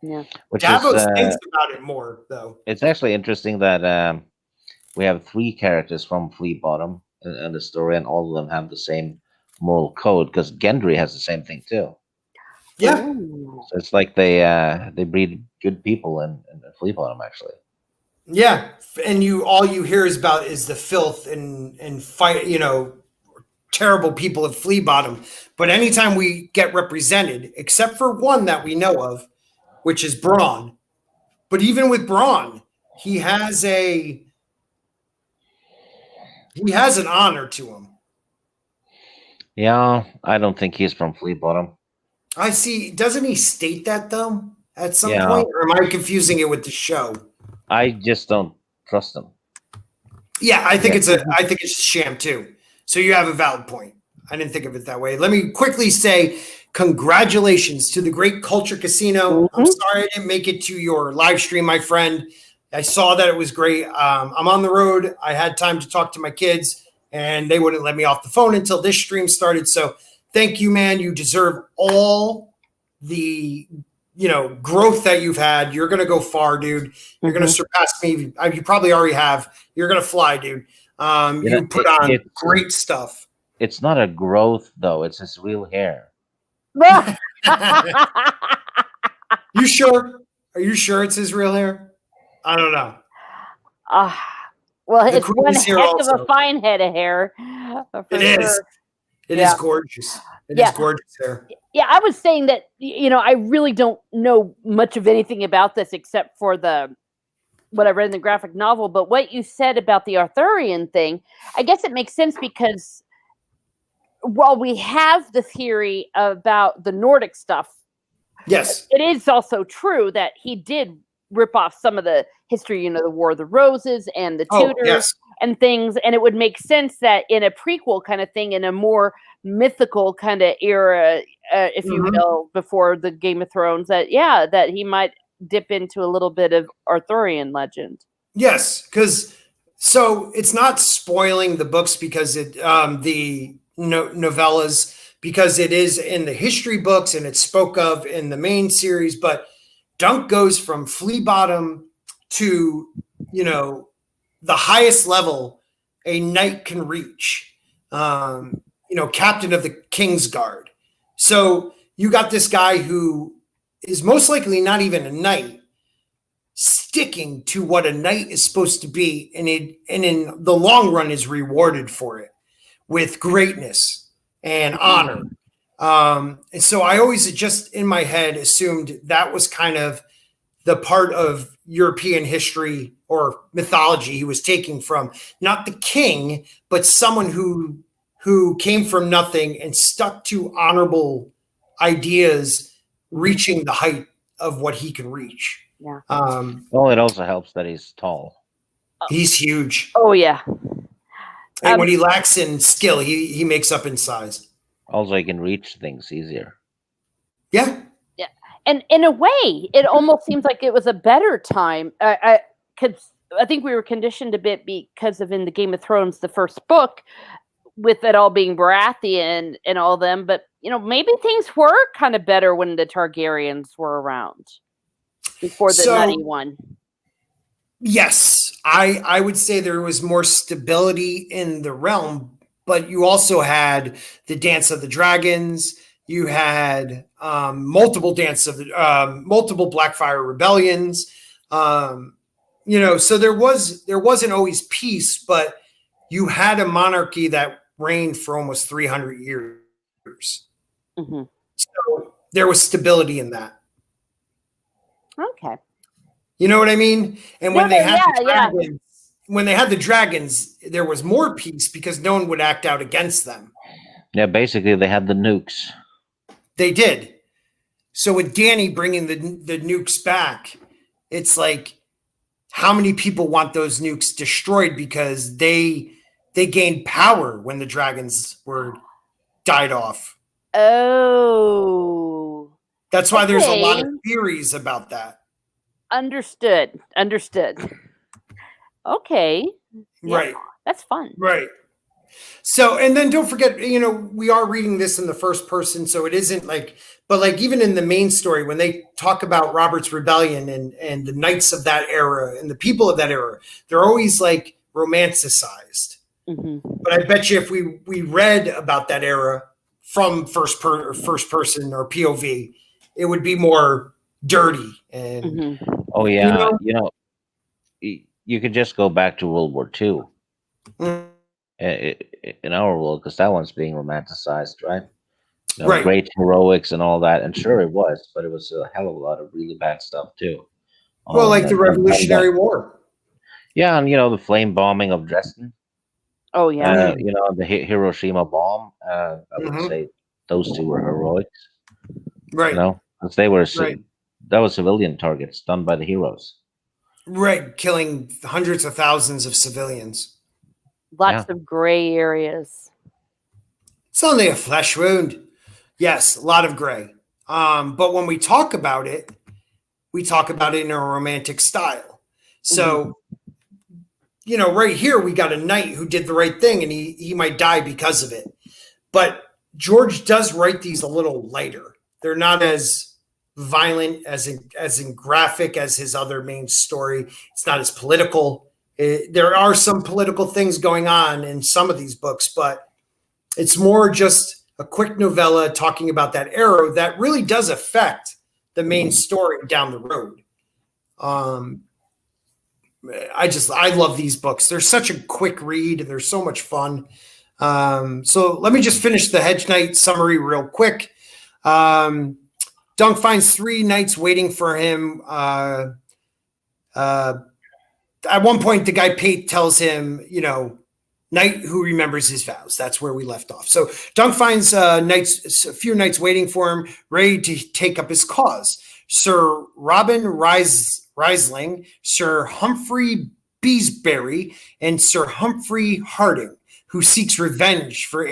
Yeah. Davos thinks about it more, though. It's actually interesting that we have 3 characters from Flea Bottom in the story, and all of them have the same moral code, because Gendry has the same thing too. Yeah. So it's like they breed good people in Flea Bottom, actually. Yeah, and all you hear is the filth and fight, terrible people of Flea Bottom. But anytime we get represented, except for one that we know of, which is Bronn. But even with Bronn, he has an honor to him. Yeah, I don't think he's from Flea Bottom. I see. Doesn't he state that though at some point, or am I confusing it with the show? I just don't trust him. Yeah, I think it's a sham too. So you have a valid point. I didn't think of it that way. Let me quickly say congratulations to the Great Culture Casino. I'm sorry I didn't make it to your live stream, my friend. I saw that it was great. I'm on the road. I had time to talk to my kids, and they wouldn't let me off the phone until this stream started. So thank you, man. You deserve all the growth that you've had. You're going to go far, dude. You're going to surpass me. You probably already have. You're going to fly, dude. You put on great stuff. It's not a growth, though. It's his real hair. You sure? Are you sure it's his real hair? I don't know. Well, it's one heck of a fine head of hair. It is. It is gorgeous. It is gorgeous hair. Yeah, I was saying that, I really don't know much of anything about this except for what I read in the graphic novel. But what you said about the Arthurian thing, I guess it makes sense because while we have the theory about the Nordic stuff, yes, it is also true that he did rip off some of the history, the War of the Roses and the Tudors and things. And it would make sense that in a prequel kind of thing, in a more mythical kind of era, if you will, before the Game of Thrones, that he might dip into a little bit of Arthurian legend. Yes, so it's not spoiling the books because the novellas, because it is in the history books and it's spoke of in the main series, but Dunk goes from Flea Bottom to, the highest level a knight can reach, captain of the King's Guard. So you got this guy who is most likely not even a knight, sticking to what a knight is supposed to be, and in the long run is rewarded for it with greatness and honor. And so I always just in my head assumed that was kind of the part of European history or mythology he was taking from, not the king, but someone who came from nothing and stuck to honorable ideas, reaching the height of what he can reach. Yeah. Well, it also helps that he's tall. He's huge. Oh yeah. And when he lacks in skill, he makes up in size. Also, he can reach things easier. Yeah. Yeah. And in a way, it almost seems like it was a better time. I think we were conditioned a bit because of in the Game of Thrones, the first book, with it all being Baratheon and all them. But, maybe things were kind of better when the Targaryens were around before the nutty one. Yes, I would say there was more stability in the realm, but you also had the Dance of the Dragons. You had multiple multiple Blackfire rebellions. So there wasn't always peace, but you had a monarchy that reigned for almost 300 years. Mm-hmm. So there was stability in that. Okay. You know what I mean? And when they had the dragons, there was more peace because no one would act out against them. Yeah, basically they had the nukes. They did. So with Dany bringing the nukes back, it's like, how many people want those nukes destroyed because they gained power when the dragons died off? Oh. That's why there's a lot of theories about that. Understood. Okay. Yeah, right. That's fun. Right. So, and then don't forget, we are reading this in the first person, so it isn't but even in the main story, when they talk about Robert's Rebellion and the knights of that era and the people of that era, they're always romanticized. Mm-hmm. But I bet you if we read about that era from first person or POV, it would be more dirty. And mm-hmm. Oh yeah, you could just go back to World War II. Mm-hmm. In our world, because that one's being romanticized, right? Right. Great heroics and all that, and sure it was, but it was a hell of a lot of really bad stuff too. Well, the Revolutionary War. Yeah, and the flame bombing of Dresden. Oh yeah. The Hiroshima bomb. I would say those two were heroics, right? Because they were that was civilian targets done by the heroes, right? Killing hundreds of thousands of civilians. Lots of gray areas. It's only a flesh wound. Yes, a lot of gray. But when we talk about it in a romantic style. So, right here, we got a knight who did the right thing and he might die because of it. But George does write these a little lighter. They're not as violent, as in graphic as his other main story. It's not as political. There are some political things going on in some of these books, but it's more just a quick novella talking about that era that really does affect the main story down the road. I love these books. They're such a quick read and they're so much fun. So let me just finish the Hedge Knight summary real quick. Dunk finds 3 knights waiting for him. At one point, the guy Pate tells him, knight who remembers his vows. That's where we left off. So Dunk finds a few knights waiting for him, ready to take up his cause. Sir Robin Risling, Sir Humphrey Beesbury, and Sir Humphrey Harding, who seeks revenge for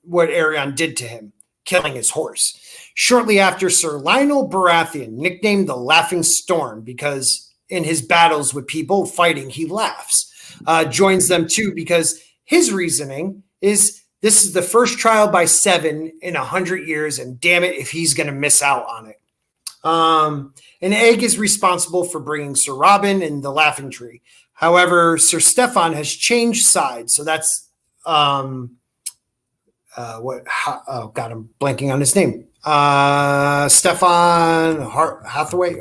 what Arion did to him, killing his horse. Shortly after, Sir Lionel Baratheon, nicknamed the Laughing Storm because in his battles with people fighting, he laughs, joins them too because his reasoning is this is the first trial by 7 in 100 years, and damn it if he's going to miss out on it. An egg is responsible for bringing Sir Robin and the Laughing Tree. However, Sir Stefan has changed sides, so that's I'm blanking on his name. Stefan Hathaway,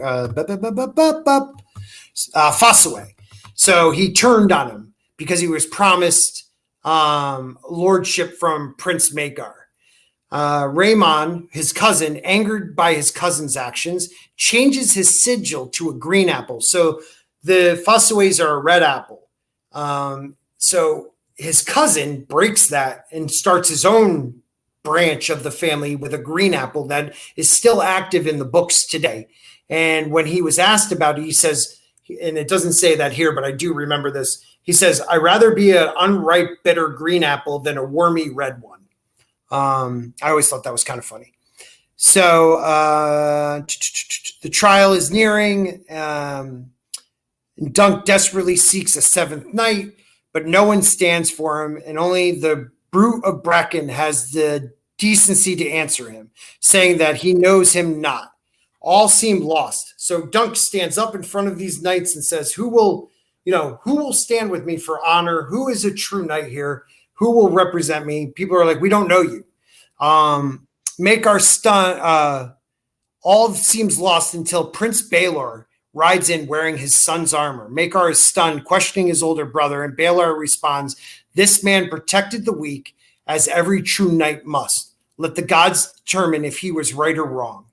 Fossaway. So he turned on him because he was promised lordship from Prince Magar. Raymond, his cousin, angered by his cousin's actions, changes his sigil to a green apple. So the Fosaways are a red apple. So his cousin breaks that and starts his own branch of the family with a green apple that is still active in the books today. And when he was asked about it, he says, and it doesn't say that here, but I do remember this. He says, "I'd rather be an unripe, bitter green apple than a wormy red one." I always thought that was kind of funny. So the trial is nearing. Dunk desperately seeks a seventh knight, but no one stands for him, and only the brute of Bracken has the decency to answer him, saying that he knows him not. All seem lost. So Dunk stands up in front of these knights and says, who will stand with me for honor? Who is a true knight here? Who will represent me? People are like, we don't know you. Make our stun. All seems lost until Prince Baelor rides in wearing his son's armor. Makar is stunned, questioning his older brother, and Baelor responds, "This man protected the weak, as every true knight must. Let the gods determine if he was right or wrong."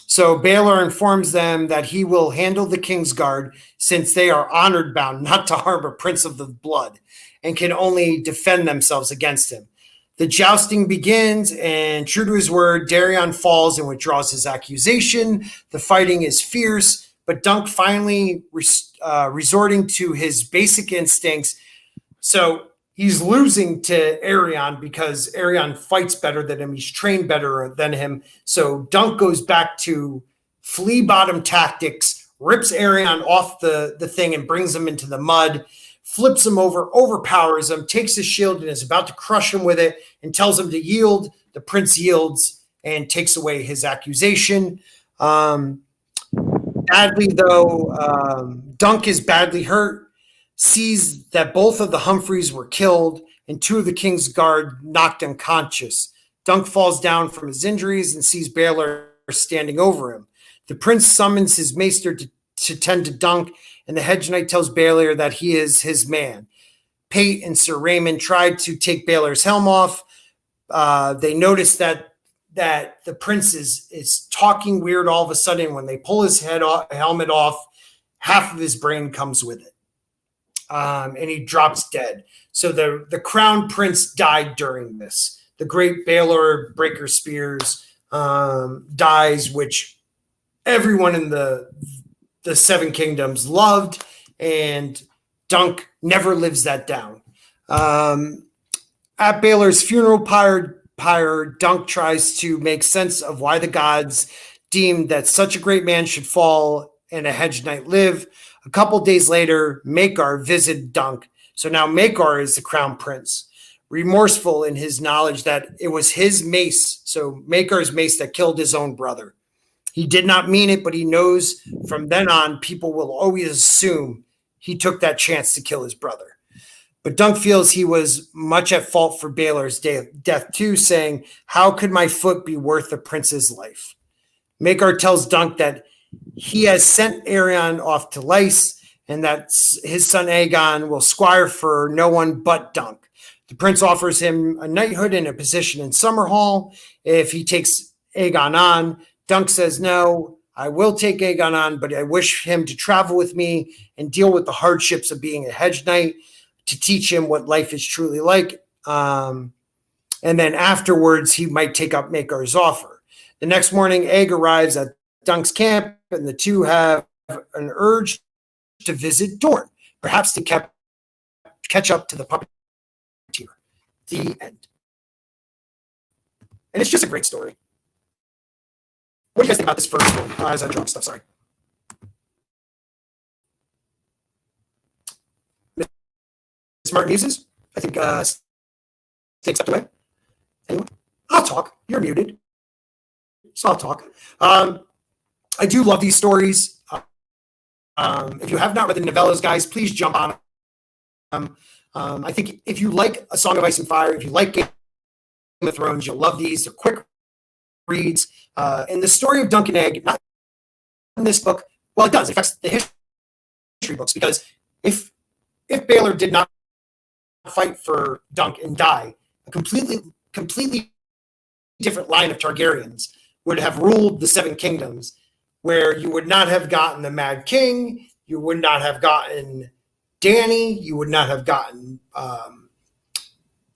So Baelor informs them that he will handle the king's guard, since they are honored bound not to harm a prince of the blood, and can only defend themselves against him. The jousting begins, and true to his word, Darion falls and withdraws his accusation. The fighting is fierce, but Dunk finally resorting to his basic instincts. So he's losing to Arion because Arion fights better than him. He's trained better than him. So Dunk goes back to flea bottom tactics, rips Arion off the thing and brings him into the mud, flips him over, overpowers him, takes his shield and is about to crush him with it and tells him to yield. The prince yields and takes away his accusation. Badly, though, Dunk is badly hurt, sees that both of the Humphreys were killed and two of the king's guard knocked unconscious. Dunk falls down from his injuries and sees Baelor standing over him. The prince summons his maester to tend to Dunk, and the Hedge Knight tells Baelor that he is his man. Pate and Sir Raymond tried to take Baelor's helm off. They notice that the prince is talking weird all of a sudden. When they pull his helmet off, half of his brain comes with it. And he drops dead. So the crown prince died during this. The great Baelor Breaker Spears dies, which everyone in the Seven Kingdoms loved, and Dunk never lives that down. At Baelor's funeral pyre, Dunk tries to make sense of why the gods deemed that such a great man should fall and a Hedge Knight live. A couple days later, Makar visited Dunk. So now Makar is the crown prince, remorseful in his knowledge that it was his mace, so Makar's mace, that killed his own brother. He did not mean it, but he knows from then on, people will always assume he took that chance to kill his brother. But Dunk feels he was much at fault for Baelor's death too, saying, "How could my foot be worth the prince's life?" Makar tells Dunk that he has sent Arion off to Lice and that his son Aegon will squire for no one but Dunk. The prince offers him a knighthood and a position in Summerhall if he takes Aegon on. Dunk says, "No, I will take Aegon on, but I wish him to travel with me and deal with the hardships of being a Hedge Knight, to teach him what life is truly like. And then afterwards, he might take up Makar's offer." The next morning, Egg arrives at Dunk's camp, and the two have an urge to visit Dorne, perhaps to catch up to the puppeteer. The end. And it's just a great story. What do you guys think about this first one? As I drop stuff, sorry. Smart Muses? I think takes up away. Anyone? I'll talk. You're muted. So I'll talk. I do love these stories. If you have not read the novellas, guys, please jump on them. I think if you like A Song of Ice and Fire, if you like Game of Thrones, you'll love these. They're quick reads. And the story of Dunk and Egg, not in this book, well, it does. It affects the history books, because if Baelor did not fight for Dunk and die, completely different line of Targaryens would have ruled the Seven Kingdoms, where you would not have gotten the Mad King, you would not have gotten Dany, you would not have gotten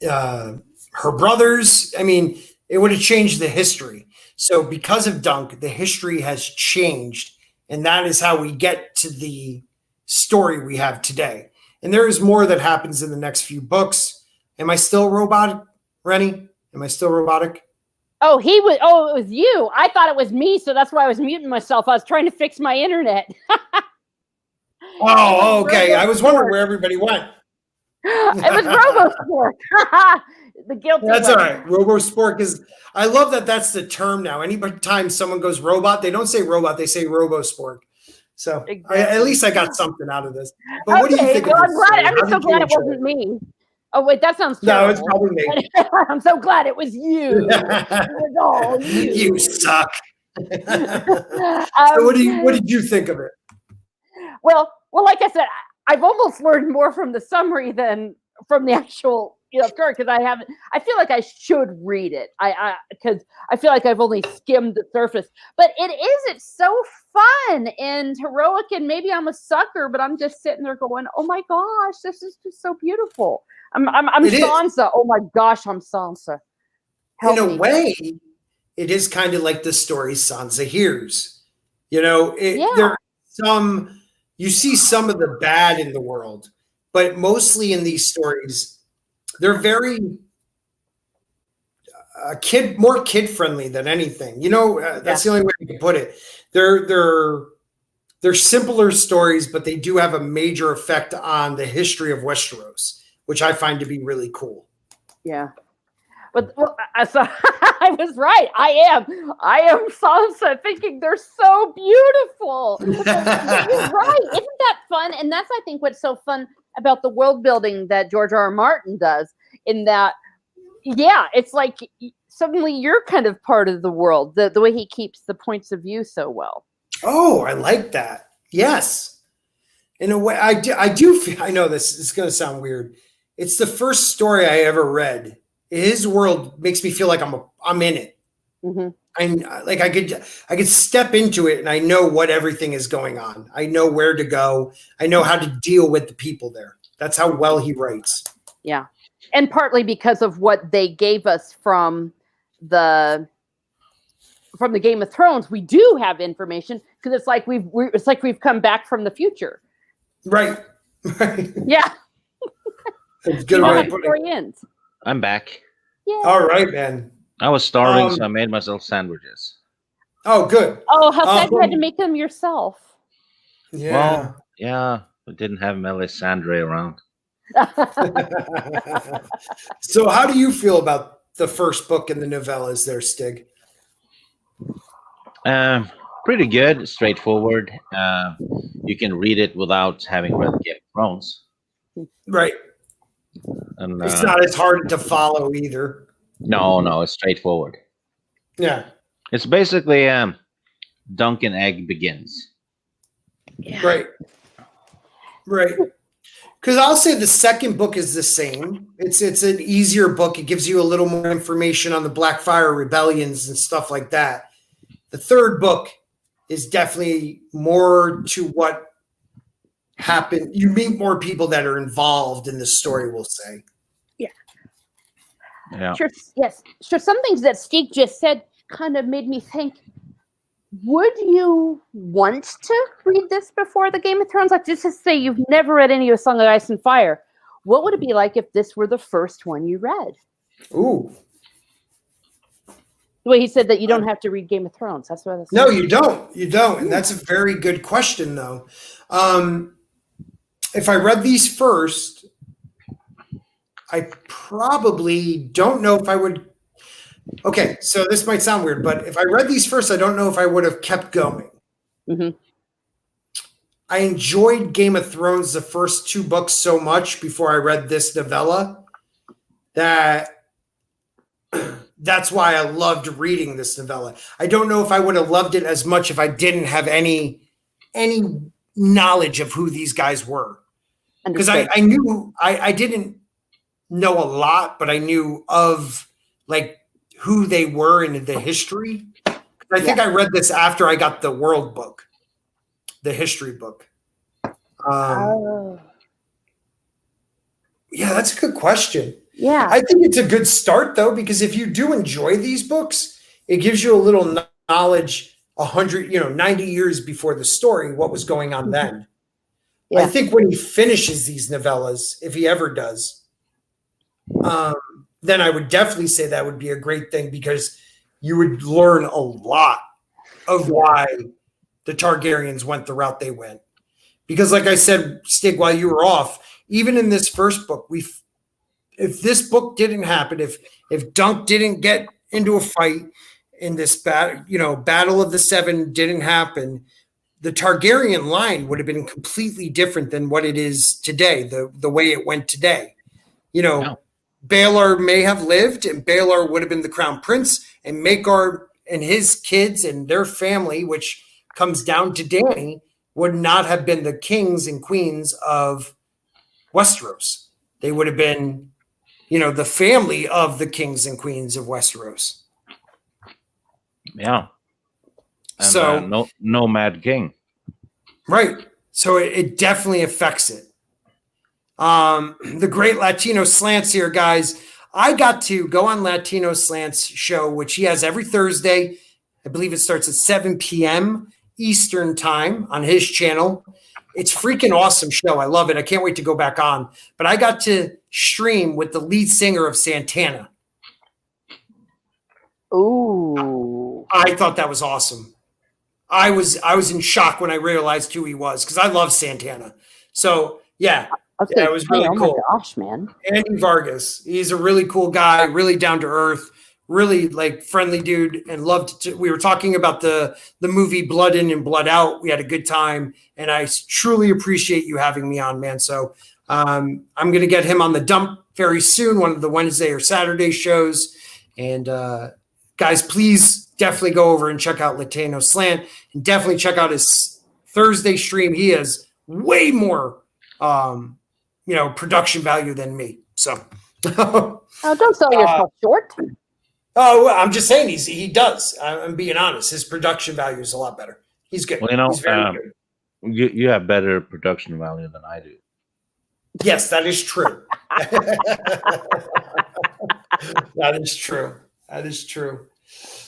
her brothers. I mean, it would have changed the history. So because of Dunk, the history has changed, and that is how we get to the story we have today. And there is more that happens in the next few books. Am I still robotic, Rennie? Am I still robotic? Oh, it was you. I thought it was me, so that's why I was muting myself. I was trying to fix my internet. Oh, okay. I was wondering where everybody went. It was RoboSport. The guilty That's one. all right. RoboSport is. I love that. That's the term now. Any time someone goes robot, they don't say robot. They say RoboSport. So Exactly. at least I got something out of this. But what do you think? Well, of I'm this glad. story? I'm How so did you glad it enjoy wasn't me. Oh wait, that sounds terrible. No, it's probably me. I'm so glad it was you. It was all you. You suck. Um, So what did you think of it? Well, like I said, I've almost learned more from the summary than from the actual story, because I feel like I should read it. Because I feel like I've only skimmed the surface. But it's so fun and heroic, and maybe I'm a sucker, but I'm just sitting there going, oh my gosh, this is just so beautiful. I'm Sansa. Oh my gosh, I'm Sansa. In a way, it is kind of like the story Sansa hears. There you see some of the bad in the world, but mostly in these stories, they're very more kid friendly than anything. That's the only way we can put it. They're simpler stories, but they do have a major effect on the history of Westeros, which I find to be really cool. Yeah. But so I was right. I am Sansa, thinking they're so beautiful. You're right. Isn't that fun? And that's, I think, what's so fun about the world building that George R. R. Martin does, in that, it's like suddenly you're kind of part of the world, the way he keeps the points of view so well. Oh, I like that. Yes. In a way, I do feel, I know this is going to sound weird. It's the first story I ever read. His world makes me feel like I'm in it. Mm-hmm. I could step into it, and I know what everything is going on. I know where to go. I know how to deal with the people there. That's how well he writes. Yeah, and partly because of what they gave us from the Game of Thrones, we do have information, because it's like we've come back from the future. Right. Yeah. It's good way of putting story ends. I'm back. Yeah. All right, man. I was starving, so I made myself sandwiches. Oh, good. Oh, how sad you had to make them yourself. Yeah. Well, yeah, I didn't have Melisandre around. So how do you feel about the first book in the novellas there, Stig? Pretty good, straightforward. You can read it without having read Game of Thrones. Right. And, it's not as hard to follow either. No, it's straightforward. Yeah. It's basically Dunk and Egg begins. Yeah. Right. Because I'll say the second book is the same. It's an easier book. It gives you a little more information on the Blackfire rebellions and stuff like that. The third book is definitely more to what happened. You meet more people that are involved in the story, we'll say. Yeah. Sure. Yes. Sure. Some things that Stig just said kind of made me think, would you want to read this before the Game of Thrones? Like, just to say you've never read any of Song of Ice and Fire. What would it be like if this were the first one you read? Ooh. The way he said that you don't have to read Game of Thrones. That's what I was saying. No, you don't. You don't. And that's a very good question, though. If I read these first, I probably don't know if I would. Okay, so this might sound weird, but if I read these first, I don't know if I would have kept going. Mm-hmm. I enjoyed Game of Thrones, the first two books, so much before I read this novella that that's why I loved reading this novella. I don't know if I would have loved it as much if I didn't have any knowledge of who these guys were. Because I knew I didn't know a lot, but I knew of like who they were and the history. I think I read this after I got the world book, the history book. Yeah, that's a good question. Yeah. I think it's a good start, though, because if you do enjoy these books, it gives you a little knowledge 90 years before the story, what was going on then. Yeah. I think when he finishes these novellas, if he ever does, then I would definitely say that would be a great thing, because you would learn a lot of why the Targaryens went the route they went. Because like I said, Stig, while you were off, even in this first book, if this book didn't happen, if Dunk didn't get into a fight in this Battle of the Seven didn't happen, the Targaryen line would have been completely different than what it is today, the way it went today. Baelor may have lived, and Baelor would have been the crown prince, and Maekar and his kids and their family, which comes down to Dany, would not have been the kings and queens of Westeros. They would have been, the family of the kings and queens of Westeros. Yeah. And no Mad King. Right. So it definitely affects it. The Great Latino Slants here, guys. I got to go on Latino Slants show, which he has every Thursday. I believe it starts at 7 p.m. Eastern time on his channel. It's freaking awesome show. I love it. I can't wait to go back on. But I got to stream with the lead singer of Santana. Ooh. I thought that was awesome. I was in shock when I realized who he was, because I love Santana. So, yeah. Okay. It was really cool. Oh my gosh, man. Andy Vargas. He's a really cool guy, really down to earth, really friendly dude, and we were talking about the movie Blood In and Blood Out. We had a good time, and I truly appreciate you having me on, man. So I'm going to get him on the dump very soon, one of the Wednesday or Saturday shows. And guys, please definitely go over and check out Latino Slant, and definitely check out his Thursday stream. He has way more production value than me. So don't sell yourself short. Oh, I'm just saying he does. I'm being honest. His production value is a lot better. He's good. Well, he's very good. You have better production value than I do. Yes, that is true. That is true. That is true.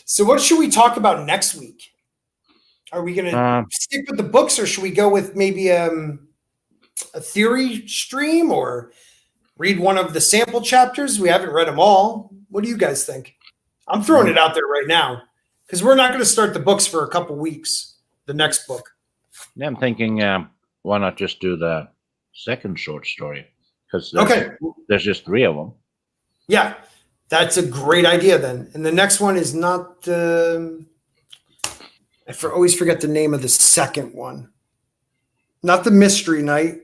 So what should we talk about next week? Are we going to stick with the books, or should we go with maybe a theory stream, or read one of the sample chapters? We haven't read them all. What do you guys think? I'm throwing it out there right now, because we're not going to start the books for a couple weeks, the next book. Yeah, I'm thinking, why not just do the second short story? Because there's just 3 of them. Yeah, that's a great idea then. And the next one is not I always forget the name of the second one. Not the Mystery Night.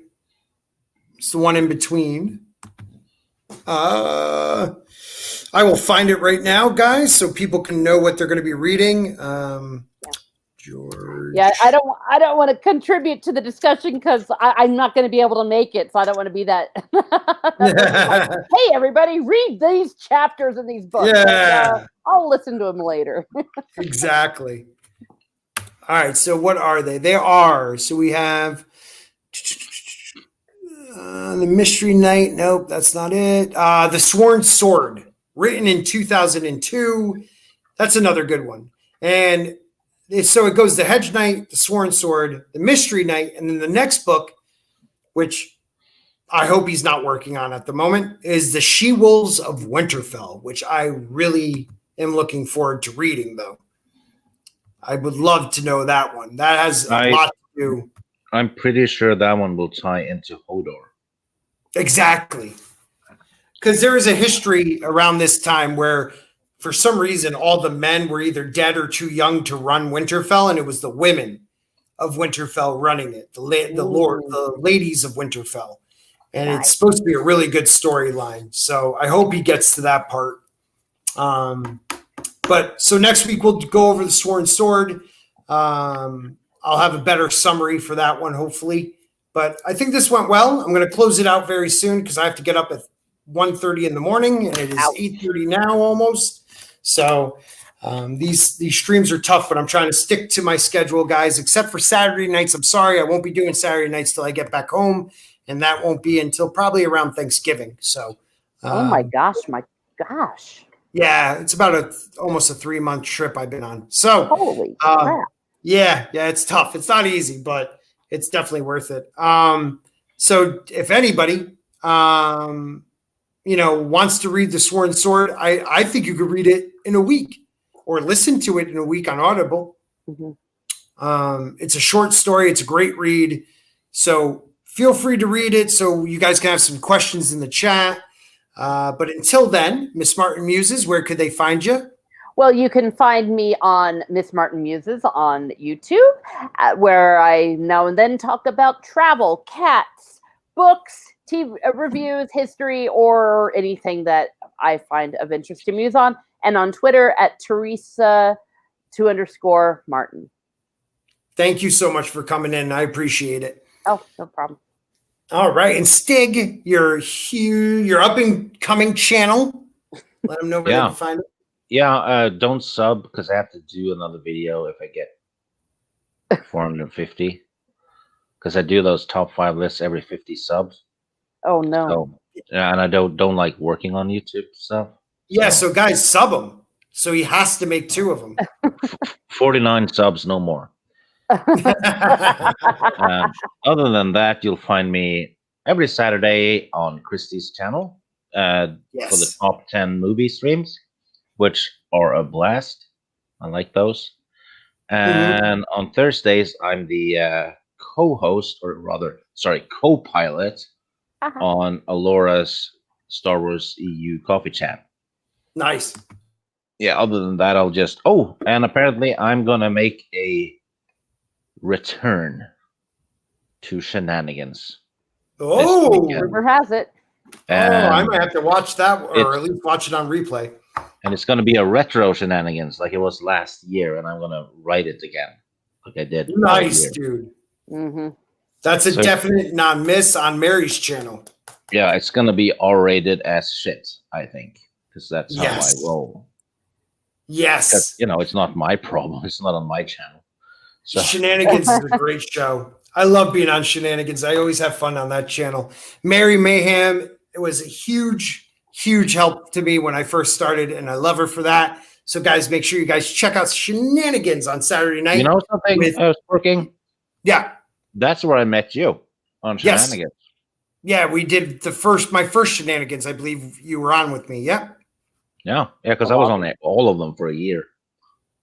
It's the one in between. I will find it right now, guys, so people can know what they're going to be reading. George. Yeah, I don't want to contribute to the discussion, because I'm not going to be able to make it, so I don't want to be that. Hey, everybody, read these chapters in these books. Yeah, I'll listen to them later. Exactly. All right, so what are they? They are. So we have the Mystery Night. Nope, that's not it. The Sworn Sword, written in 2002. That's another good one. And so it goes the Hedge Knight, the Sworn Sword, the Mystery Knight, and then the next book, which I hope he's not working on at the moment, is the She-Wolves of Winterfell, which I really am looking forward to reading, though. I would love to know that one. That has a lot to do. I'm pretty sure that one will tie into Hodor. Exactly. Because there is a history around this time where, for some reason, all the men were either dead or too young to run Winterfell, and it was the women of Winterfell running it, the ladies of Winterfell. And it's supposed to be a really good storyline. So I hope he gets to that part. But so next week we'll go over the Sworn Sword. I'll have a better summary for that one, hopefully. But I think this went well. I'm going to close it out very soon, because I have to get up at 1:30 in the morning, and it is 8:30 now almost. So these streams are tough, but I'm trying to stick to my schedule, guys, except for Saturday nights. I'm sorry, I won't be doing Saturday nights till I get back home, and that won't be until probably around Thanksgiving. So oh my gosh. Yeah, it's about almost a 3-month trip I've been on. So Holy crap. Yeah, it's tough. It's not easy, but it's definitely worth it. So if anybody wants to read The Sworn Sword, I think you could read it in a week or listen to it in a week on Audible. Mm-hmm. It's a short story. It's a great read. So feel free to read it so you guys can have some questions in the chat. But until then, Miss Martin Muses, where could they find you? Well, you can find me on Miss Martin Muses on YouTube, where I now and then talk about travel, cats, books, TV reviews, history, or anything that I find of interest to muse on. And on Twitter at Teresa_Martin. Thank you so much for coming in. I appreciate it. Oh, no problem. All right. And Stig, your up and coming channel. Let them know where they can find it. Yeah, don't sub because I have to do another video if I get 450. Because I do those top 5 lists every 50 subs. Oh no. So, and I don't like working on YouTube stuff. Yeah, so guys, sub him. So he has to make 2 of them. 49 subs, no more. Other than that, you'll find me every Saturday on Christie's channel for the top 10 movie streams, which are a blast. I like those. And on Thursdays, I'm the co-host, or rather, co-pilot on Alora's Star Wars EU Coffee Chat. Nice. Yeah, other than that, I'll just... Oh, and apparently I'm going to make a return to Shenanigans. Oh! Rumor has it. I might have to watch that, or at least watch it on replay. And it's going to be a retro Shenanigans like it was last year, and I'm going to write it again like I did. Nice, dude. Mm-hmm. That's a definite non-miss on Mary's channel. Yeah, it's going to be R-rated as shit, I think, because that's how I roll. Yes. It's not my problem. It's not on my channel. So. Shenanigans is a great show. I love being on Shenanigans. I always have fun on that channel. Mary Mayhem, it was a huge help to me when I first started, and I love her for that. So, guys, make sure you guys check out Shenanigans on Saturday night. You know something, Sporking? Yeah. That's where I met you, on Shenanigans. Yes. Yeah, we did my first Shenanigans. I believe you were on with me. Yeah. Yeah, because I was on all of them for a year.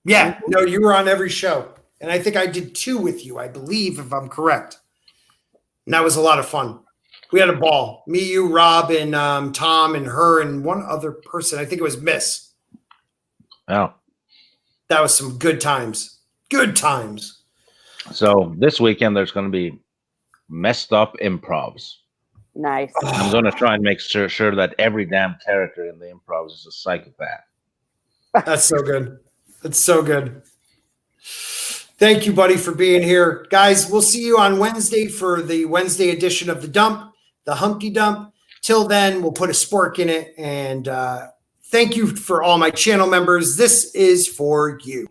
Yeah, no, you were on every show. And I think I did 2 with you, I believe, if I'm correct. And that was a lot of fun. We had a ball. Me, you, Rob, and Tom, and her, and one other person. I think it was Miss. Yeah. That was some good times. Good times. So this weekend, there's going to be messed up improvs. Nice. I'm going to try and make sure that every damn character in the improvs is a psychopath. That's so good. That's so good. Thank you, buddy, for being here. Guys, we'll see you on Wednesday for the Wednesday edition of The Dump, the Humpty Dump. Till then, we'll put a spork in it. And thank you for all my channel members. This is for you.